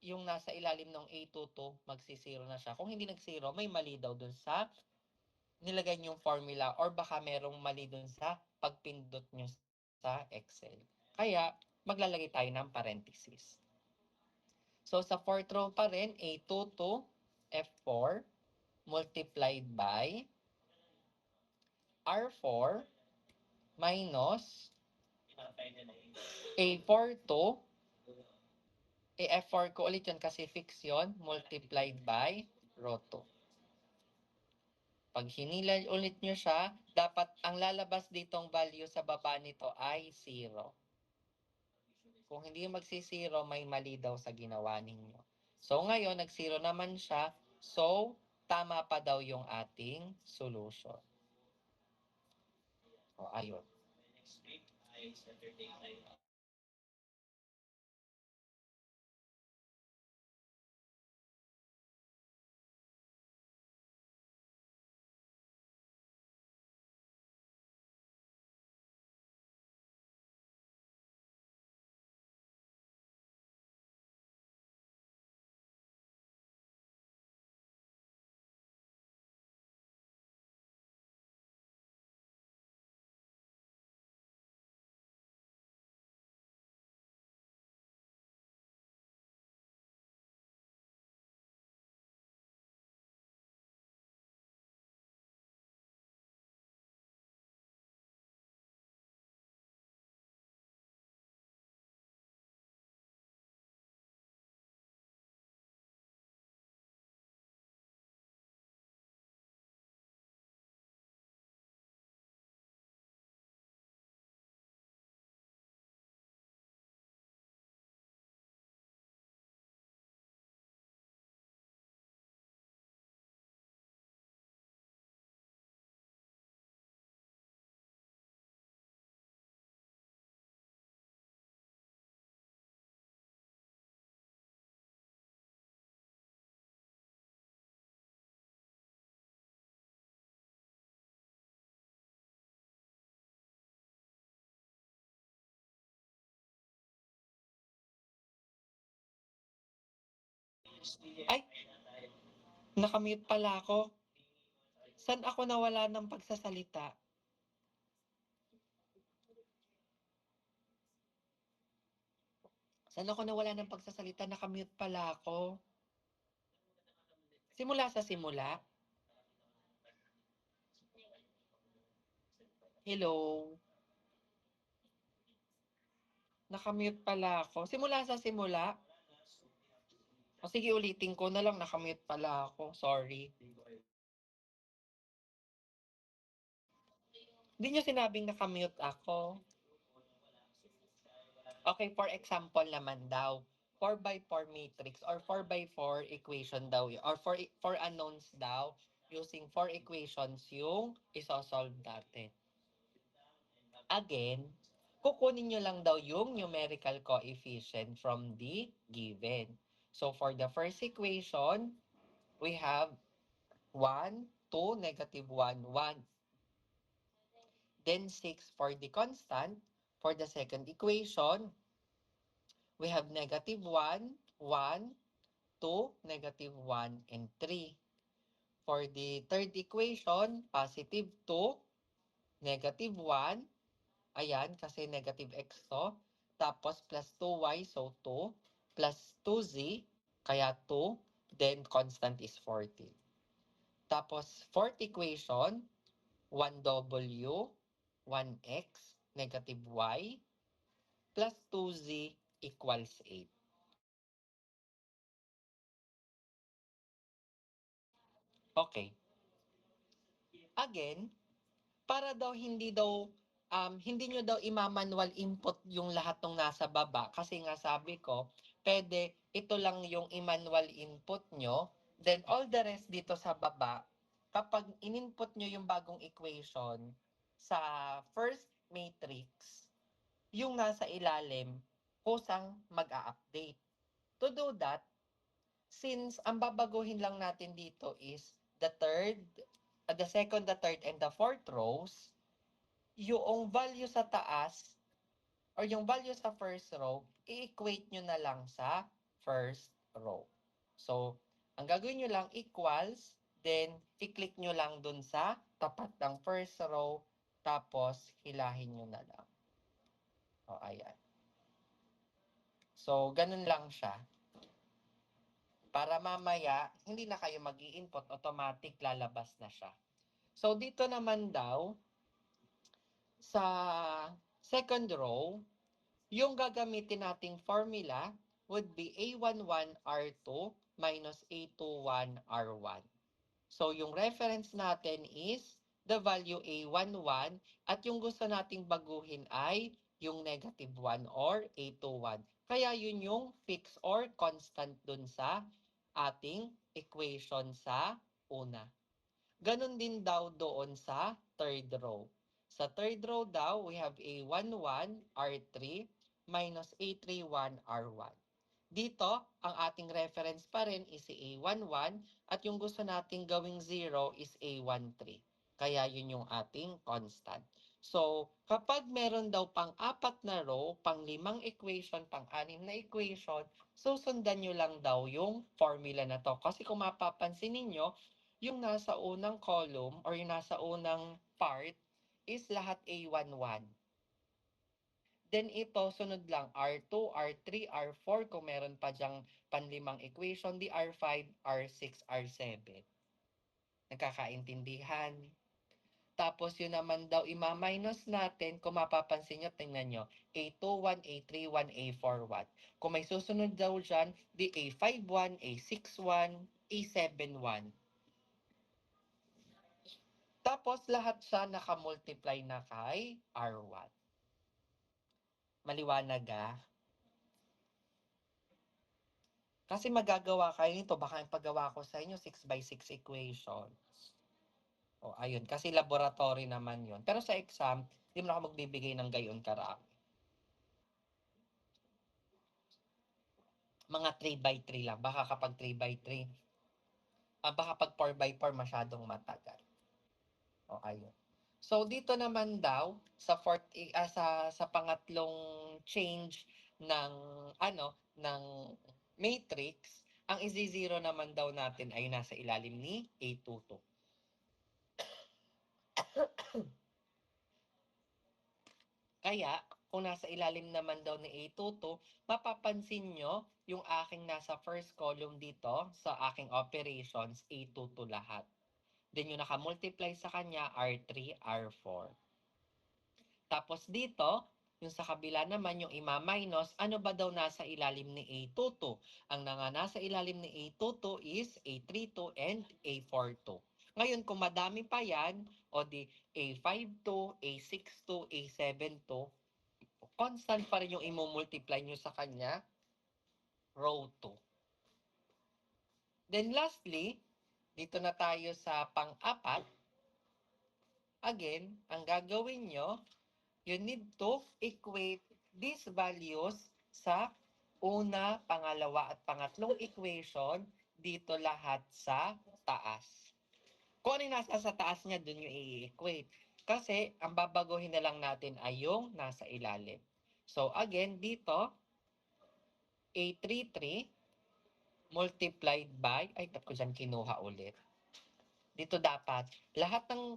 yung nasa ilalim ng A22 magsi-zero na siya. Kung hindi nag-zero, may mali daw dun sa nilagay yung formula or baka merong mali dun sa pagpindot nyo sa Excel. Kaya, maglalagay tayo ng parenthesis. So, sa fourth row pa rin, A22, F4, multiplied by R4 minus A42, F4 ko ulit yun kasi fix yun, multiplied by row 2. Pag hinila ulit nyo siya, dapat ang lalabas ditong value sa baba nito ay 0. Kung hindi magsi-0, may mali daw sa ginawa ninyo. So ngayon, nag-0 naman siya. So, tama pa daw yung ating solution. O, ayun. Ay, nakamute pala ako. Saan ako nawala ng pagsasalita? Saan ako nawala ng pagsasalita? Nakamute pala ako. Simula sa simula. Hello. Nakamute pala ako. Simula sa simula. O sige, ulitin ko na lang. Nakamute pala ako. Sorry. Hindi nyo sinabing nakamute ako. Okay, for example naman daw. 4 by 4 matrix or 4 by 4 equation daw yun. Or 4 unknowns daw. Using 4 equations yung isosolve natin. Again, kukunin nyo lang daw yung numerical coefficient from the given. So for the first equation, we have 1, 2, negative 1, 1. Then 6 for the constant. For the second equation, we have negative 1, 1, 2, negative 1, and 3. For the third equation, positive 2, negative 1, ayan, kasi negative x to. Tapos plus 2y, so 2. Plus 2z, kaya 2. Then constant is 14. Tapos fourth equation, 1w, 1x, negative y, plus 2z equals 8. Okay. Again, para daw hindi nyo daw ima-manual input yung lahat ng nasa baba kasi nga sabi ko, pwede ito lang yung i-manual input nyo, then all the rest dito sa baba, kapag in-input nyo yung bagong equation sa first matrix, yung nasa ilalim kusang mag-a-update. To do that, since ang babaguhin lang natin dito is the second, the third, and the fourth rows, yung value sa taas or yung value sa first row, i-equate nyo na lang sa first row. So, ang gagawin nyo lang equals, then i-click nyo lang dun sa tapat ng first row, tapos hilahin nyo na lang. O, ayan. So, ganun lang siya. Para mamaya, hindi na kayo mag-i-input, automatic lalabas na siya. So, dito naman daw, sa second row, yung gagamitin nating formula would be A11R2 minus A21R1. So, yung reference natin is the value A11 at yung gusto nating baguhin ay yung negative 1 or A21. Kaya yun yung fixed or constant dun sa ating equation sa una. Ganon din daw doon sa third row. Sa third row daw, we have A11 R3 minus A31 R1. Dito, ang ating reference pa rin is si A11 at yung gusto nating gawing 0 is A13. Kaya yun yung ating constant. So, kapag meron daw pang-4 na row, pang-5 equation, pang-6 na equation, susundan nyo lang daw yung formula na to. Kasi kung mapapansin ninyo, yung nasa unang column or yung nasa unang part is lahat A11. Then ito, sunod lang, R2, R3, R4, kung meron pa dyang panlimang equation, di R5, R6, R7. Nagkakaintindihan? Tapos yun naman daw, ima-minus natin, kung mapapansin nyo, tingnan nyo, A21, A31, A41. Kung may susunod daw dyan, di A51, A61, A71. Tapos lahat siya nakamultiply na kay R1. Maliwanag ah. Kasi magagawa kayo nito, baka yung paggawa ko sa inyo, 6x6 equations. O, ayun. Kasi laboratory naman yun. Pero sa exam, hindi mo na ako magbibigay ng gayon karami. Mga 3x3 lang. Baka kapag 3x3, baka pag 4x4 masyadong matagal. O, ayun. So, dito naman daw, sa pangatlong change ng, ng matrix, ang i-zero naman daw natin ay nasa ilalim ni A22. Kaya, kung nasa ilalim naman daw ni A22, mapapansin nyo yung aking nasa first column dito sa aking operations, A22 lahat. Then yung nakamultiply sa kanya, R3, R4. Tapos dito, yung sa kabila naman, yung ima-minus, ano ba daw nasa ilalim ni A22? Ang nasa ilalim ni A22 is A32 and A42. Ngayon, kung madami pa yan, o di A52, A62, A72, constant pa rin yung imumultiply nyo sa kanya, row 2. Then lastly, dito na tayo sa pang-apat. Again, ang gagawin nyo, you need to equate these values sa una, pangalawa, at pangatlong equation dito lahat sa taas. Kung ano yung nasa sa taas niya, dun yung i-equate. Kasi, ang babaguhin na lang natin ay yung nasa ilalim. So, again, dito, A33 multiplied by, ay, ba't ko dyan kinuha ulit? Dito dapat, lahat ng,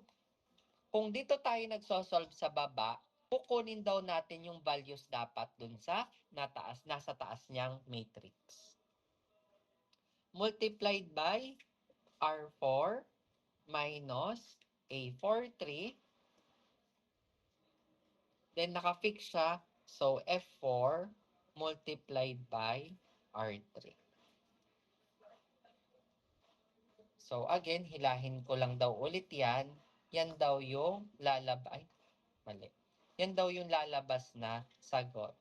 kung dito tayo nagsosolve sa baba, kukunin daw natin yung values dapat dun sa nasa taas niyang matrix. Multiplied by R4 minus A43. Then nakafix siya, so F4 multiplied by R3. So again, hilahin ko lang daw ulit yan. Yan daw yung lalabas. Mali. Yan daw yung lalabas na sagot.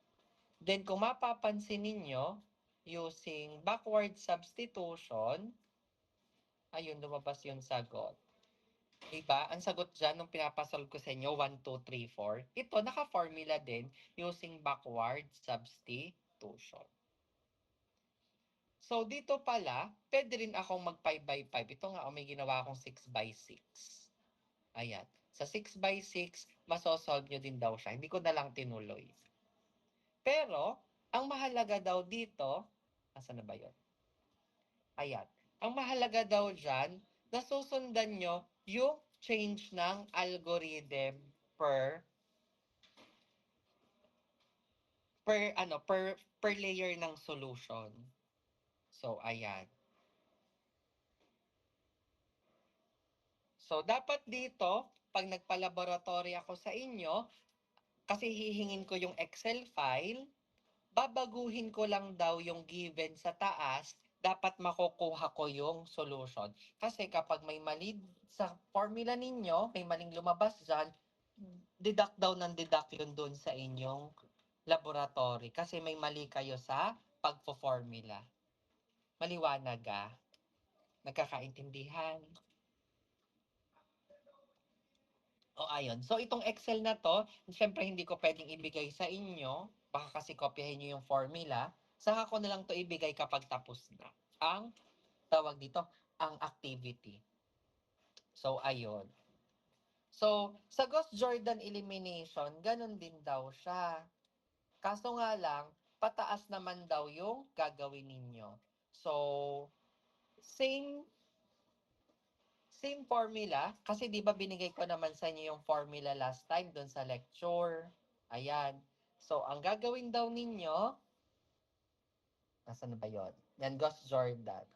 Then kung mapapansin ninyo, using backward substitution, ayun, lumabas yung sagot. Diba? Ang sagot dyan nung pinapasolve ko sa inyo, 1, 2, 3, 4. Ito, naka-formula din using backward substitution. So, dito pala, pwede rin akong mag 5 by 5. Ito nga, may ginawa akong 6 by 6. Ayan. Sa 6 by 6, masosolve nyo din daw siya. Hindi ko na lang tinuloy. Pero, ang mahalaga daw dito, asa na ba yun? Ayan. Ang mahalaga daw dyan, nasusundan nyo yung change ng algorithm per per layer ng solution. So ayan. So dapat dito pag nagpa-laboratory ako sa inyo, kasi hihingin ko yung Excel file, babaguhin ko lang daw yung given sa taas, dapat makukuha ko yung solution. Kasi kapag may mali sa formula ninyo, may maling lumabas dyan, deduct daw ng deduct yun doon sa inyong laboratory. Kasi may mali kayo sa pagpo-formula. Maliwanag ah. Nagkakaintindihan. O ayun. So itong Excel na to, syempre hindi ko pwedeng ibigay sa inyo. Baka kasi kopyahin nyo yung formula. Saka ko na lang to ibigay kapag tapos na. Ang tawag dito, ang activity. So ayun. So sa Gauss Jordan elimination, ganun din daw siya. Kaso nga lang, pataas naman daw yung gagawin ninyo. So, same same formula, kasi di ba binigay ko naman sa inyo yung formula last time doon sa lecture. Ayan. So, ang gagawin daw ninyo, nasaan na ba yun? Yan, Gauss Jordan.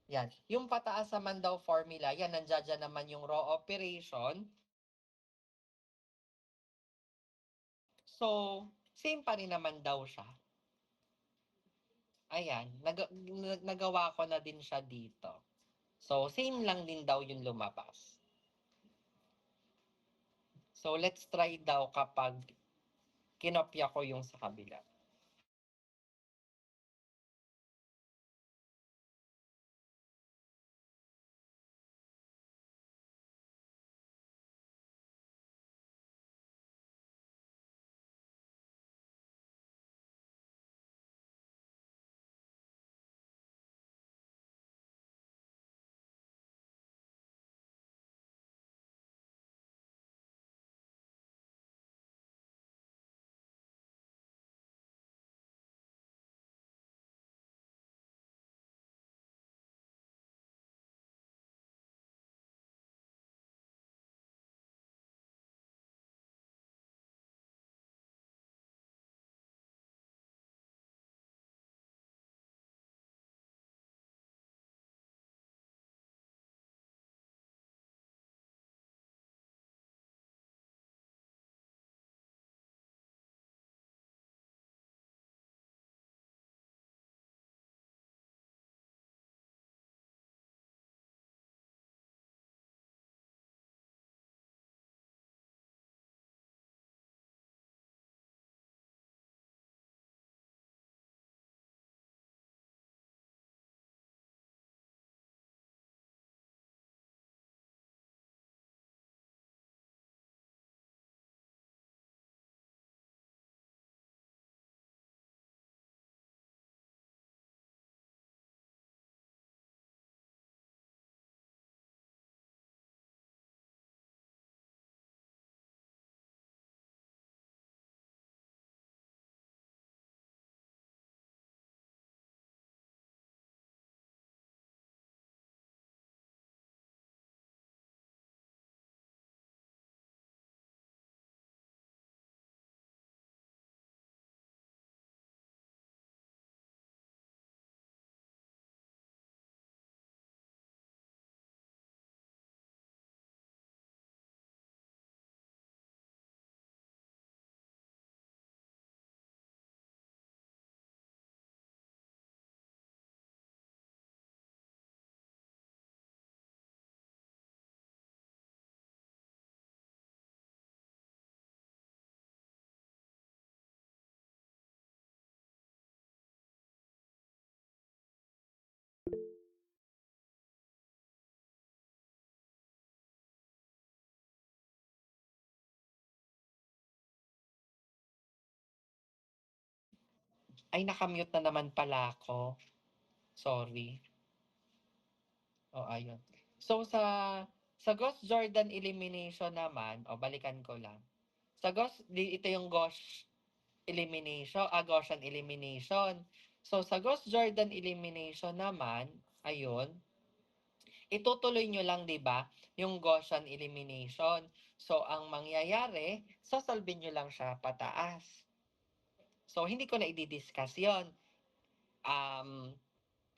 Yan. Yung pataas naman daw formula, yan, nandiyan naman yung raw operation. So, same pa rin naman daw siya. Ayan, nagawa ko na din siya dito. So, same lang din daw yung lumabas. So, let's try daw kapag kinopya ko yung sa kabila. Ay, nakamute na naman pala ako. Sorry. O, ayun. So, sa Ghost Jordan elimination naman, o balikan ko lang. Sa Ghost, ito yung Ghost elimination, Gaussian elimination. So, sa Ghost Jordan elimination naman, ayun, itutuloy nyo lang, di ba, yung Gaussian elimination. So, ang mangyayari, sasolvin nyo lang siya pataas. So, hindi ko na i-discuss yun. Um,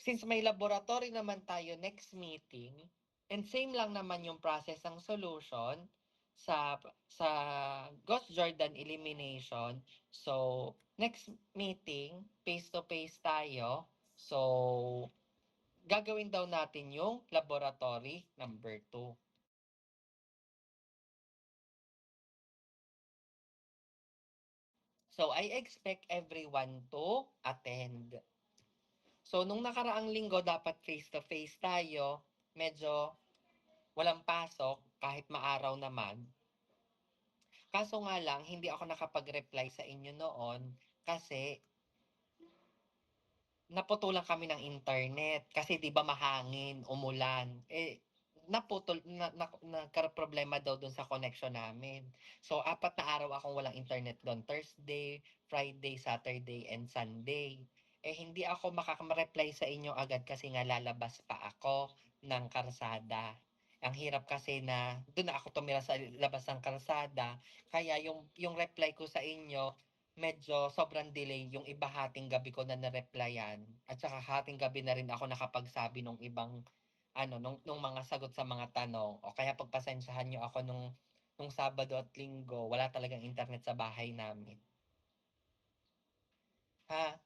since may laboratory naman tayo next meeting, and same lang naman yung process ng solution sa sa Gauss Jordan elimination. So, next meeting, face to face tayo. So, gagawin daw natin yung laboratory number 2. So, I expect everyone to attend. So, nung nakaraang linggo, dapat face-to-face tayo. Medyo walang pasok, kahit maaraw naman. Kaso nga lang, hindi ako nakapag-reply sa inyo noon kasi naputulan kami ng internet. Kasi di ba mahangin, umulan. Naputol, nagka-problema daw dun sa connection namin. So, 4 na araw akong walang internet doon. Thursday, Friday, Saturday, and Sunday. Hindi ako makaka-reply sa inyo agad kasi nga lalabas pa ako ng karsada. Ang hirap kasi na doon na ako tumira sa labas ng karsada. Kaya yung reply ko sa inyo, medyo sobrang delay. Yung iba hating gabi ko na na-replyan. At saka hating gabi na rin ako nakapagsabi nung ibang nung mga sagot sa mga tanong. O kaya pagpasensyahan nyo ako nung Sabado at Linggo, wala talagang internet sa bahay namin. Ha?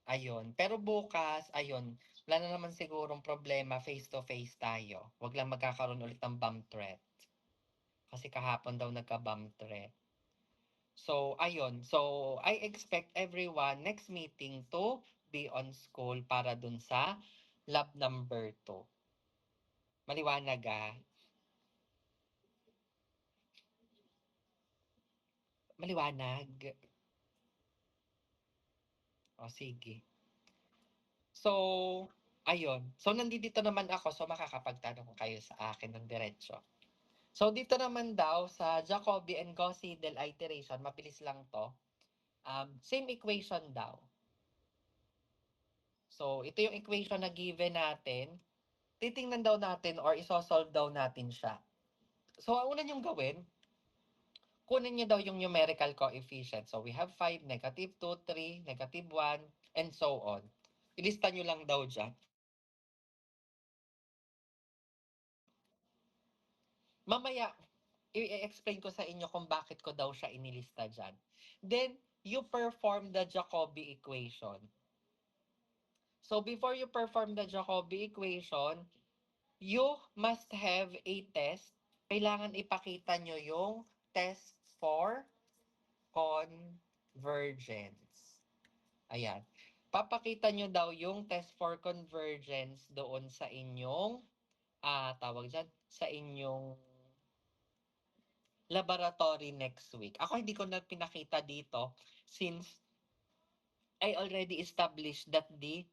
Ayun. Pero bukas, ayun, wala na naman sigurong problema, face-to-face tayo. Wag lang magkakaroon ulit ng bomb threat. Kasi kahapon daw nagka-bomb threat. So, ayun. So, I expect everyone next meeting to be on school para dun sa lab number 2. Maliwanag ah. Maliwanag. O, sige. So, ayun. So, nandito naman ako, so makakapagtanong kayo sa akin ng diretso. So, dito naman daw sa Jacobi and Gauss-Seidel iteration, mabilis lang to. Same equation daw. So, ito yung equation na given natin. Titingnan daw natin or isosolve daw natin siya. So, ang una niyong gawin, kunin niyo daw yung numerical coefficient. So, we have 5, -2, 3, -1, and so on. Ilista niyo lang daw dyan. Mamaya, i-explain ko sa inyo kung bakit ko daw siya inilista dyan. Then, you perform the Jacobi equation. So, before you perform the Jacobi equation, you must have a test. Kailangan ipakita nyo yung test for convergence. Ayan. Papakita nyo daw yung test for convergence doon sa inyong, tawag dyan, sa inyong laboratory next week. Ako hindi ko na pinakita dito since I already established that the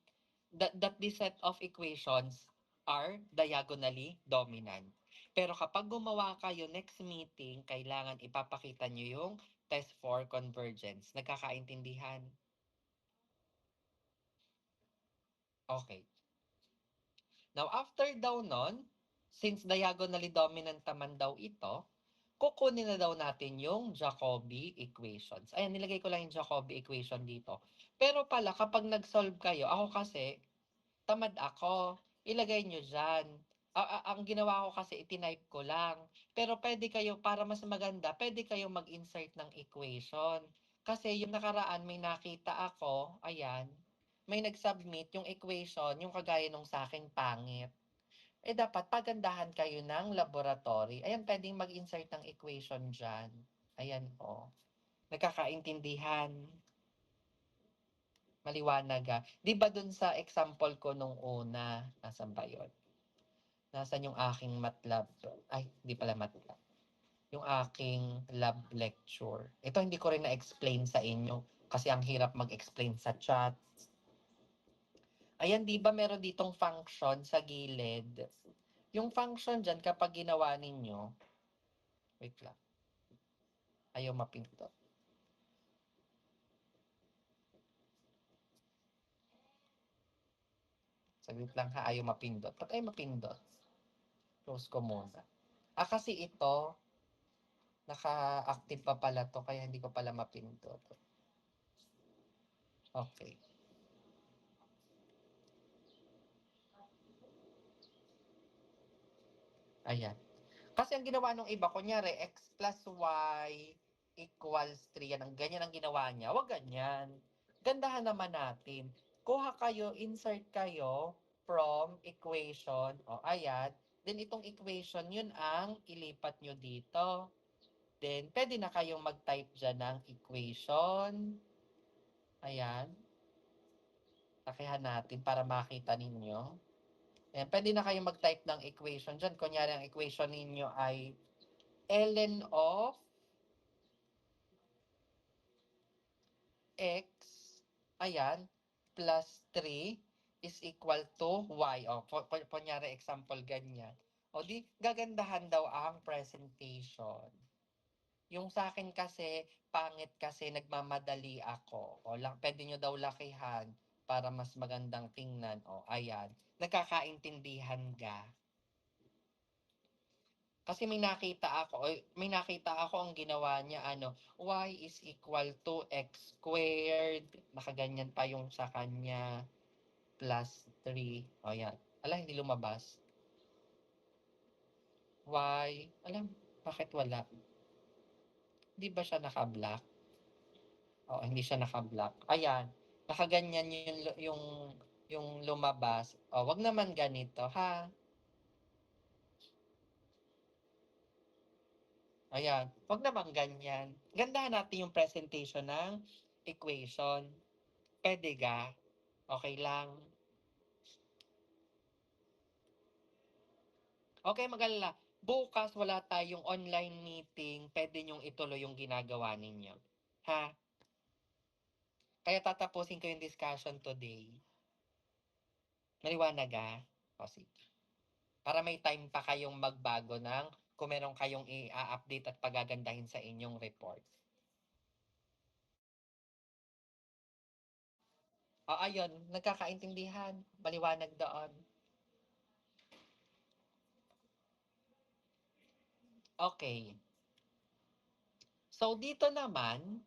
set of equations are diagonally dominant. Pero kapag gumawa kayo next meeting, kailangan ipapakita nyo yung test for convergence. Nagkakaintindihan? Okay. Now, after daw nun, since diagonally dominant naman daw ito, kukunin na daw natin yung Jacobi equations. Ayan, nilagay ko lang yung Jacobi equation dito. Pero pala, kapag nag-solve kayo, ako kasi, tamad ako. Ilagay nyo dyan. Ang ginawa ko kasi, itinype ko lang. Pero pwede kayo, para mas maganda, pwede kayo mag-insert ng equation. Kasi yung nakaraan, may nakita ako, ayan, may nag-submit yung equation, yung kagaya nung sa akin pangit. Dapat pagandahan kayo ng laboratory. Ayan, pwedeng mag-insert ng equation dyan. Ayan, oh. Nagkakaintindihan. Maliwanag ah. Di ba dun sa example ko nung una, nasan ba yun? Nasan yung aking MATLAB? Ay, di pala MATLAB. Yung aking lab lecture. Ito hindi ko rin na-explain sa inyo. Kasi ang hirap mag-explain sa chat. Ayan, di ba meron ditong function sa gilid? Yung function dyan, kapag ginawa ninyo, wait lang, ayaw mapindot. Saglit lang ha, ayaw mapindot. Ba't ayaw mapindot? Close ko muna. Kasi ito, naka-active pa pala to, kaya hindi ko pala mapindot. Okay. Ayan. Kasi ang ginawa nung iba, kunyari, x plus y equals 3. Yan, ganyan ang ginawa niya. Huwag ganyan. Gandahan naman natin. Kuha kayo, insert kayo from equation. O, ayan. Then, itong equation, yun ang ilipat nyo dito. Then, pwede na kayong mag-type dyan ng equation. Ayan. Takihan natin para makita ninyo. Ayan, pwede na kayong mag-type ng equation dyan. Kunyari, ang equation ninyo ay ln of x, ayan, plus 3 is equal to y. O, kunyari example ganyan. O di, gagandahan daw ang presentation. Yung sa akin kasi, pangit kasi nagmamadali ako. O, pwede nyo daw lakihan para mas magandang tingnan. O, ayan. Nagkakaintindihan ka. Kasi may nakita ako ang ginawa niya, y is equal to x squared, nakaganyan pa yung sa kanya, plus 3. O yan. Ala, hindi lumabas. Alam, bakit wala? Hindi ba siya naka-block? Oo, hindi siya naka-block. Ayan, nakaganyan yung lumabas. O, wag naman ganito, ha? Ayan, wag naman ganyan. Gandahan natin yung presentation ng equation. Pwede ga? Okay lang. Okay, mag-alala. Bukas wala tayong online meeting. Pwede nyong ituloy yung ginagawa ninyo. Ha? Kaya tatapusin ko yung discussion today. Maliwanag ah? O sige. Para may time pa kayong magbago ng kung meron kayong i-update at pagagandahin sa inyong report. O ayun, nagkakaintindihan. Maliwanag doon. Okay. So, dito naman,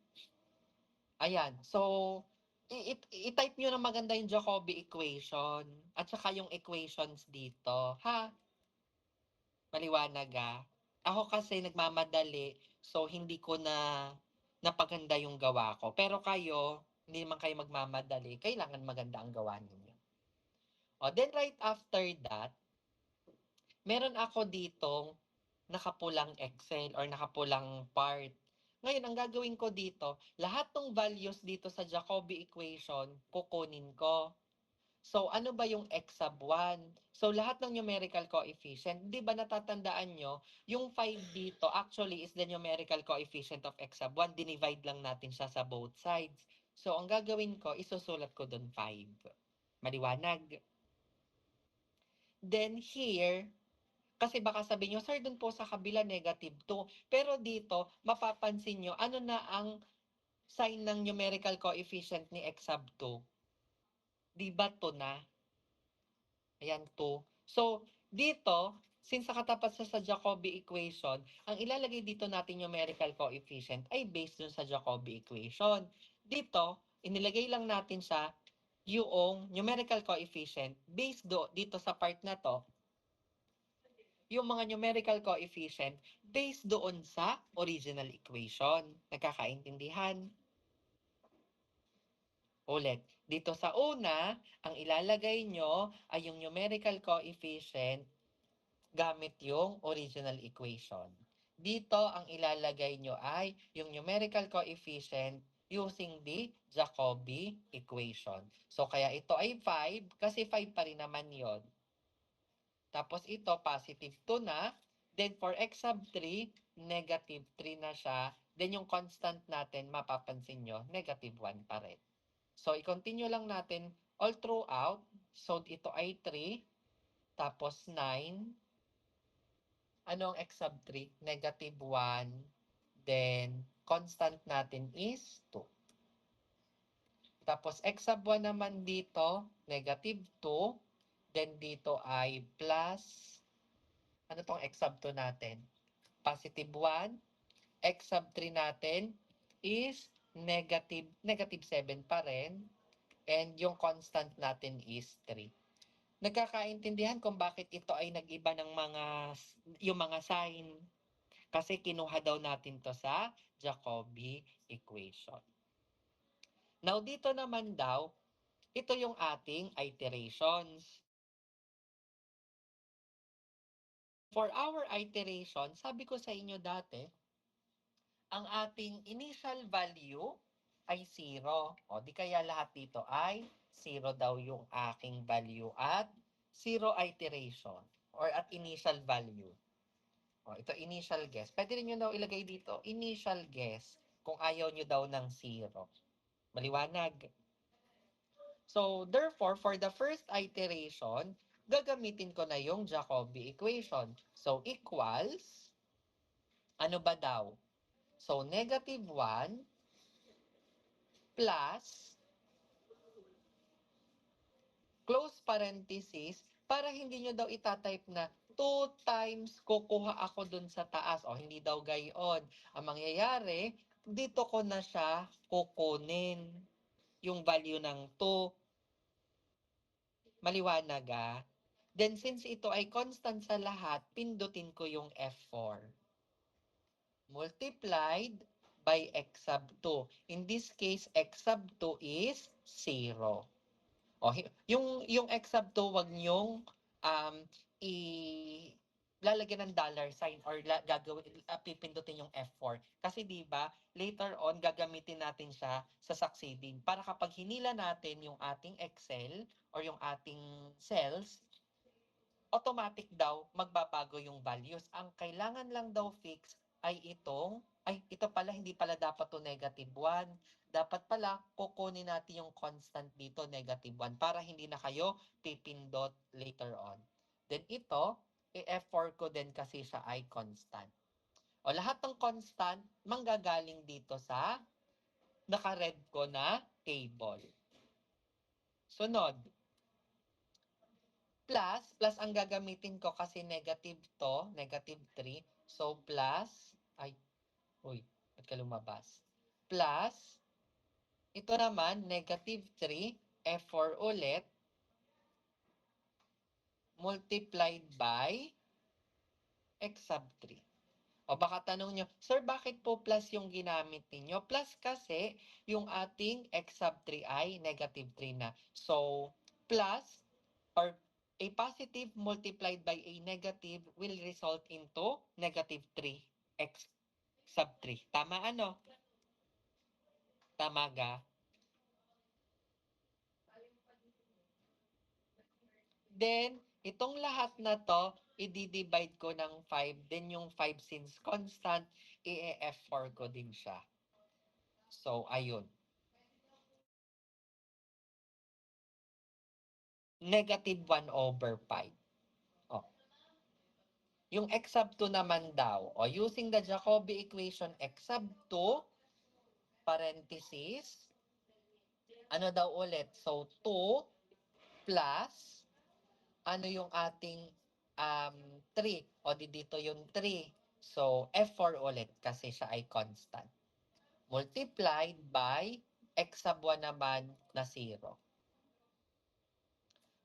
ayan. So, i-type nyo na maganda yung Jacobi equation at saka yung equations dito. Ha? Maliwanag ah. Ako kasi nagmamadali, so hindi ko na napaganda yung gawa ko. Pero kayo, hindi naman kayo magmamadali. Kailangan maganda ang gawa ninyo. O, then right after that, meron ako ditong nakapulang Excel or nakapulang part. Ngayon, ang gagawin ko dito, lahat ng values dito sa Jacobi equation, kukunin ko. So, ano ba yung x sub 1? So, lahat ng numerical coefficient, di ba natatandaan nyo, yung 5 dito actually is the numerical coefficient of x sub 1. Dinivide lang natin siya sa both sides. So, ang gagawin ko, isusulat ko doon 5. Maliwanag. Then here, kasi baka sabihin nyo, sir, dun po sa kabila negative 2. Pero dito, mapapansin nyo, ano na ang sign ng numerical coefficient ni x sub 2? Di ba 2 na? Ayan, 2. So, dito, since nakatapat sa Jacobi equation, ang ilalagay dito natin numerical coefficient ay based dun sa Jacobi equation. Dito, inilagay lang natin siya yung numerical coefficient based dito sa part na to, yung mga numerical coefficient based doon sa original equation. Nagkakaintindihan? Ulit, dito sa una, ang ilalagay nyo ay yung numerical coefficient gamit yung original equation. Dito, ang ilalagay nyo ay yung numerical coefficient using the Jacobi equation. So, kaya ito ay 5 kasi 5 pa rin naman yon. Tapos ito, positive 2 na. Then for x sub 3, negative 3 na siya. Then yung constant natin, mapapansin nyo, negative 1 pa rin. So, i-continue lang natin all throughout. So, ito ay 3, tapos 9. Ano ang x sub 3? Negative 1. Then, constant natin is 2. Tapos, x sub 1 naman dito, negative 2. Then, dito ay plus, ano tong x sub 2 natin? Positive 1. X sub 3 natin is negative 7 pa rin. And yung constant natin is 3. Nagkakaintindihan kung bakit ito ay nag-iba ng yung mga sign. Kasi kinuha daw natin to sa Jacobi equation. Now, dito naman daw, ito yung ating iterations. For our iteration, sabi ko sa inyo dati, ang ating initial value ay 0. O di kaya lahat dito ay 0 daw yung aking value at 0 iteration or at initial value. O ito initial guess. Pwede rin nyo daw ilagay dito, initial guess kung ayaw nyo daw ng 0. Maliwanag. So, therefore, for the first iteration, gagamitin ko na yung Jacobi equation. So, equals, ano ba daw? So, negative 1 plus, close parenthesis, para hindi nyo daw itatype na 2 times kukuha ako dun sa taas. O, hindi daw gayon. Ang mangyayari, dito ko na siya kukunin yung value ng 2. Maliwanag ah. Then since ito ay constant sa lahat, pindutin ko yung F4. Multiplied by x sub 2. In this case, x sub 2 is 0. O, yung x sub 2, wag nyong i lalagyan ng dollar sign or gagawin, pipindutin yung F4. Kasi di ba later on, gagamitin natin siya sa succeeding. Para kapag hinila natin yung ating Excel or yung ating cells, automatic daw magbabago yung values. Ang kailangan lang daw fix ay ito pala, hindi pala dapat to negative 1. Dapat pala, kukunin natin yung constant dito, negative 1, para hindi na kayo pipindot later on. Then ito, i-F4 ko din kasi siya ay constant. O lahat ng constant, manggagaling dito sa naka-red ko na table. Sunod, plus ang gagamitin ko kasi negative to, negative 3. So, ba't ka lumabas? Plus, ito naman, negative 3, F4 ulit, multiplied by x sub 3. O baka tanong nyo, Sir, bakit po plus yung ginamit ninyo? Plus kasi yung ating x sub 3 ay negative 3 na. So, plus or a positive multiplied by a negative will result into negative 3 x sub 3. Tama ano? Tama ga? Then, itong lahat na to, i-divide ko ng 5. Then yung 5 since constant, i-F4 ko din siya. So, ayun. Negative 1 over 5. Oh. Yung x sub 2 naman daw, using the Jacobi equation, x sub 2, parenthesis, ano daw ulit? So, 2 plus, ano yung ating 3? O dito yung 3. So, F4 ulit kasi siya ay constant. Multiplied by x sub 1 naman na 0.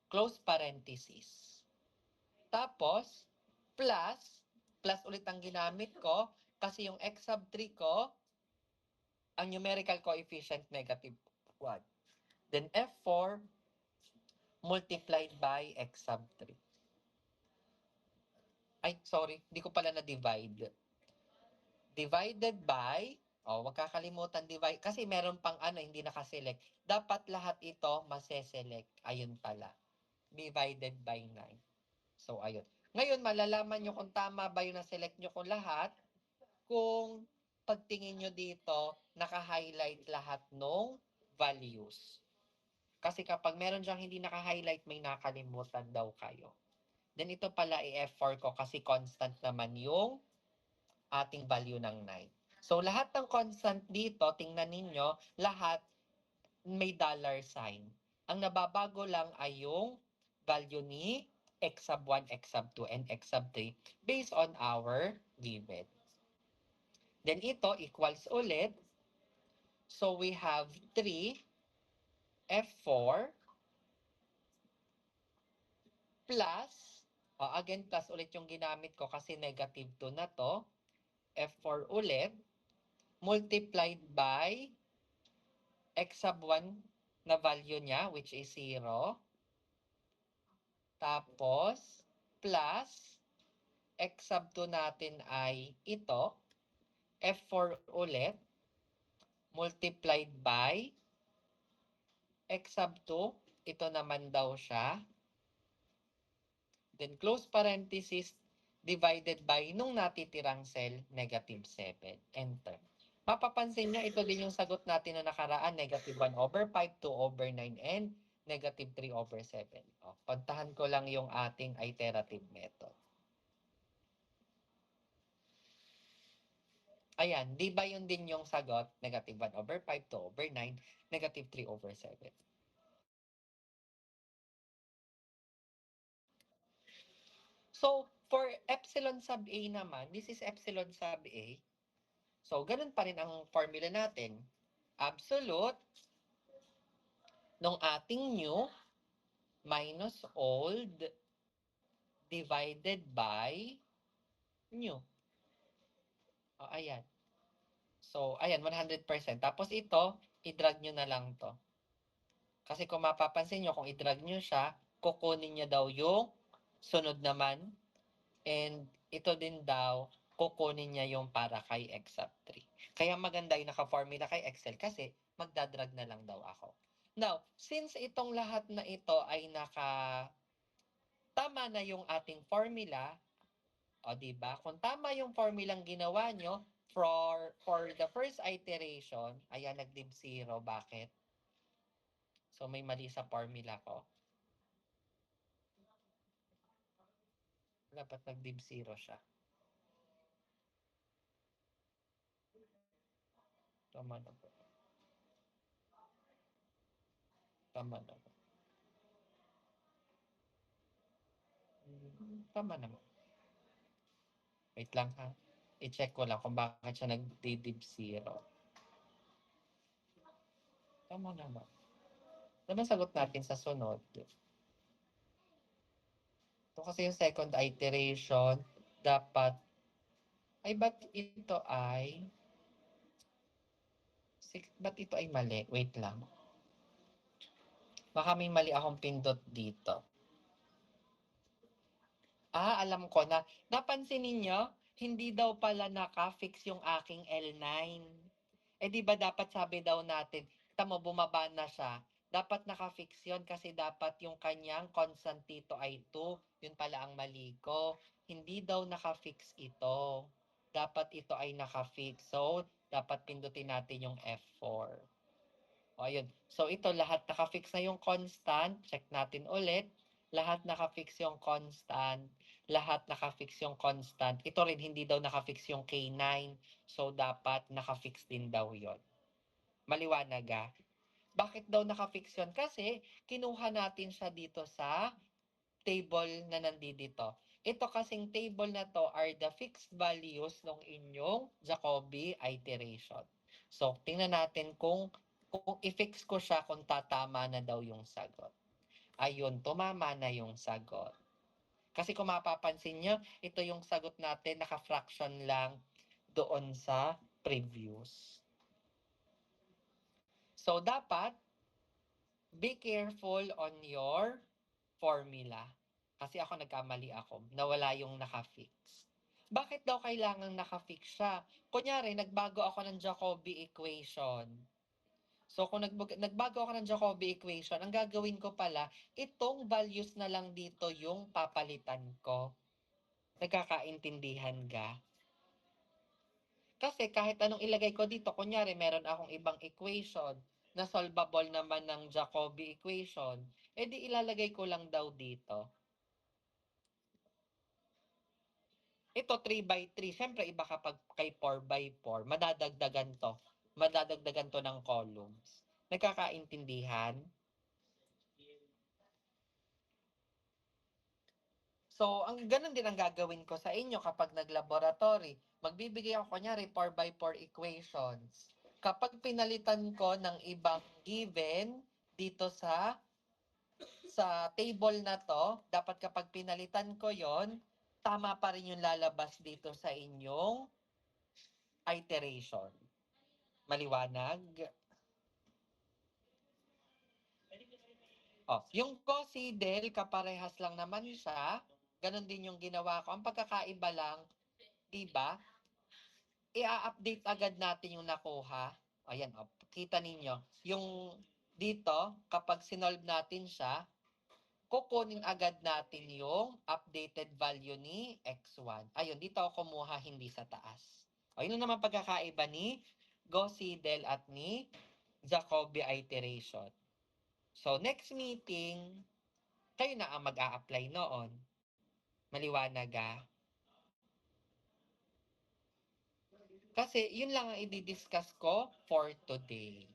Close parenthesis. Tapos, plus ulit ang ginamit ko kasi yung x sub 3 ko, ang numerical coefficient negative 1. Then F4 multiplied by x sub 3. Ay, sorry, hindi ko pala na-divide. Divided by, wag kakalimutan divide, kasi meron pang hindi nakaselect. Dapat lahat ito maseselect. Ayun pala. Divided by 9. So, ayun. Ngayon, malalaman nyo kung tama ba yung na-select nyo kung lahat, kung pagtingin nyo dito, naka-highlight lahat ng values. Kasi kapag meron dyang hindi naka-highlight, may nakalimutan daw kayo. Then ito pala i-F4 ko kasi constant naman yung ating value ng 9. So lahat ng constant dito, tingnan ninyo, lahat may dollar sign. Ang nababago lang ay yung value ni x sub 1, x sub 2, and x sub 3 based on our given. Then ito equals ulit. So we have 3 F4 plus, again plus ulit yung ginamit ko kasi negative 2 na to. F4 ulit multiplied by x sub 1 na value niya which is 0. Tapos plus x sub 2 natin ay ito. F4 ulit multiplied by x sub 2. Ito naman daw siya. Then close parenthesis divided by nung natitirang cell, negative 7. Enter. Mapapansin niya, ito din yung sagot natin na nakaraan, negative 1 over 5, 2 over 9, and negative 3 over 7. Puntahan ko lang yung ating iterative method. Ayan, di ba yun din yung sagot? Negative 1 over 5, 2 over 9, negative 3 over 7. So, for epsilon sub A naman, this is epsilon sub A. So, ganun pa rin ang formula natin. Absolute nung ating new minus old divided by new. Ayan. So, ayan, 100%. Tapos ito, i-drag nyo na lang to. Kasi kung mapapansin nyo, kung i-drag nyo siya, kukunin niya daw yung sunod naman. And ito din daw, kukunin niya yung para kay x sub 3. Kaya maganda yung naka-formula kay Excel kasi magdadrag na lang daw ako. Now, since itong lahat na ito ay tama na yung ating formula, o diba? Kung tama yung formulang ginawa nyo, for the first iteration, ayan, nag-div 0. Bakit? So, may mali sa formula ko. Dapat nag-div 0 siya. Tama na po. Tama na po. Tama naman. Wait lang ha. I-check ko lang kung bakit siya nag-div 0. Tama naman. Ano sagot natin sa sunod? Ito kasi yung second iteration, dapat, ay ba't ito ay, ba't ito ay mali? Wait lang. Baka may mali akong pindot dito. Alam ko na. Napansin ninyo, hindi daw pala naka-fix yung aking L9. Di ba dapat sabi daw natin, tamo bumaba na siya. Dapat naka-fix yun kasi dapat yung kanyang constant dito ay 2. Yun pala ang mali ko. Hindi daw naka-fix ito. Dapat ito ay naka-fix. So, dapat pindutin natin yung F4. Ayun. So, ito lahat naka-fix na yung constant. Check natin ulit. Lahat naka-fix yung constant. Lahat naka-fix yung constant. Ito rin, hindi daw naka-fix yung K9. So, dapat naka-fix din daw yon. Maliwanag ah. Bakit daw naka-fix yun? Kasi, kinuha natin siya dito sa table na nandito. Ito kasing table na to are the fixed values ng inyong Jacobi iteration. So, tingnan natin kung i-fix ko siya kung tatama na daw yung sagot. Ayun, tumama na yung sagot. Kasi kung mapapansin nyo, ito yung sagot natin, naka-fraction lang doon sa previous. So, dapat, be careful on your formula. Kasi ako nagkamali ako. Nawala yung naka-fix. Bakit daw kailangan naka-fix siya? Kunyari, nagbago ako ng Jacobi equation. So, kung nagbago ako ng Jacobi equation, ang gagawin ko pala, itong values na lang dito yung papalitan ko. Nagkakaintindihan ka? Kasi kahit anong ilagay ko dito, kunyari meron akong ibang equation na solvable naman ng Jacobi equation, edi ilalagay ko lang daw dito. Ito 3 by 3, syempre iba kapag kay 4 by 4, madadagdagan to. Madadagdagan to ng columns. Nagkakaintindihan? So, ang ganun din ang gagawin ko sa inyo kapag nag-laboratory. Magbibigay ako kunyari 4 by 4 equations. Kapag pinalitan ko ng ibang given dito sa table na to, dapat kapag pinalitan ko yon, tama pa rin yung lalabas dito sa inyong iteration. Maliwanag? Oh, yung COSIDEL, kaparehas lang naman siya. Ganon din yung ginawa ko. Ang pagkakaiba lang, di ba? I-update agad natin yung nakuha. Ayan, oh, kita ninyo. Yung dito, kapag sinolve natin siya, kukunin agad natin yung updated value ni x1. Ayun, dito ako kumuha, hindi sa taas. Ayun naman pagkakaiba ni Gauss-Seidel at ni Jacobi iteration. So, next meeting, kayo na ang mag-a-apply noon. Maliwanag ah. Kasi yun lang ang i-discuss ko for today.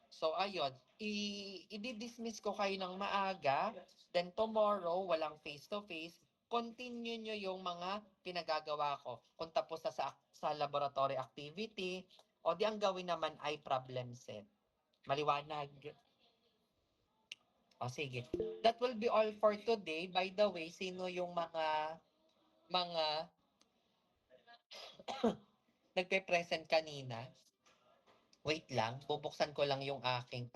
So ayun, i-dismiss ko kayo ng maaga, then tomorrow, walang face-to-face, continue nyo yung mga pinagagawa ko. Kung tapos sa laboratory activity, o di ang gawin naman ay problem set. Maliwanag. O sige. That will be all for today. By the way, sino yung mga nagpe-present kanina? Wait lang, bubuksan ko lang yung aking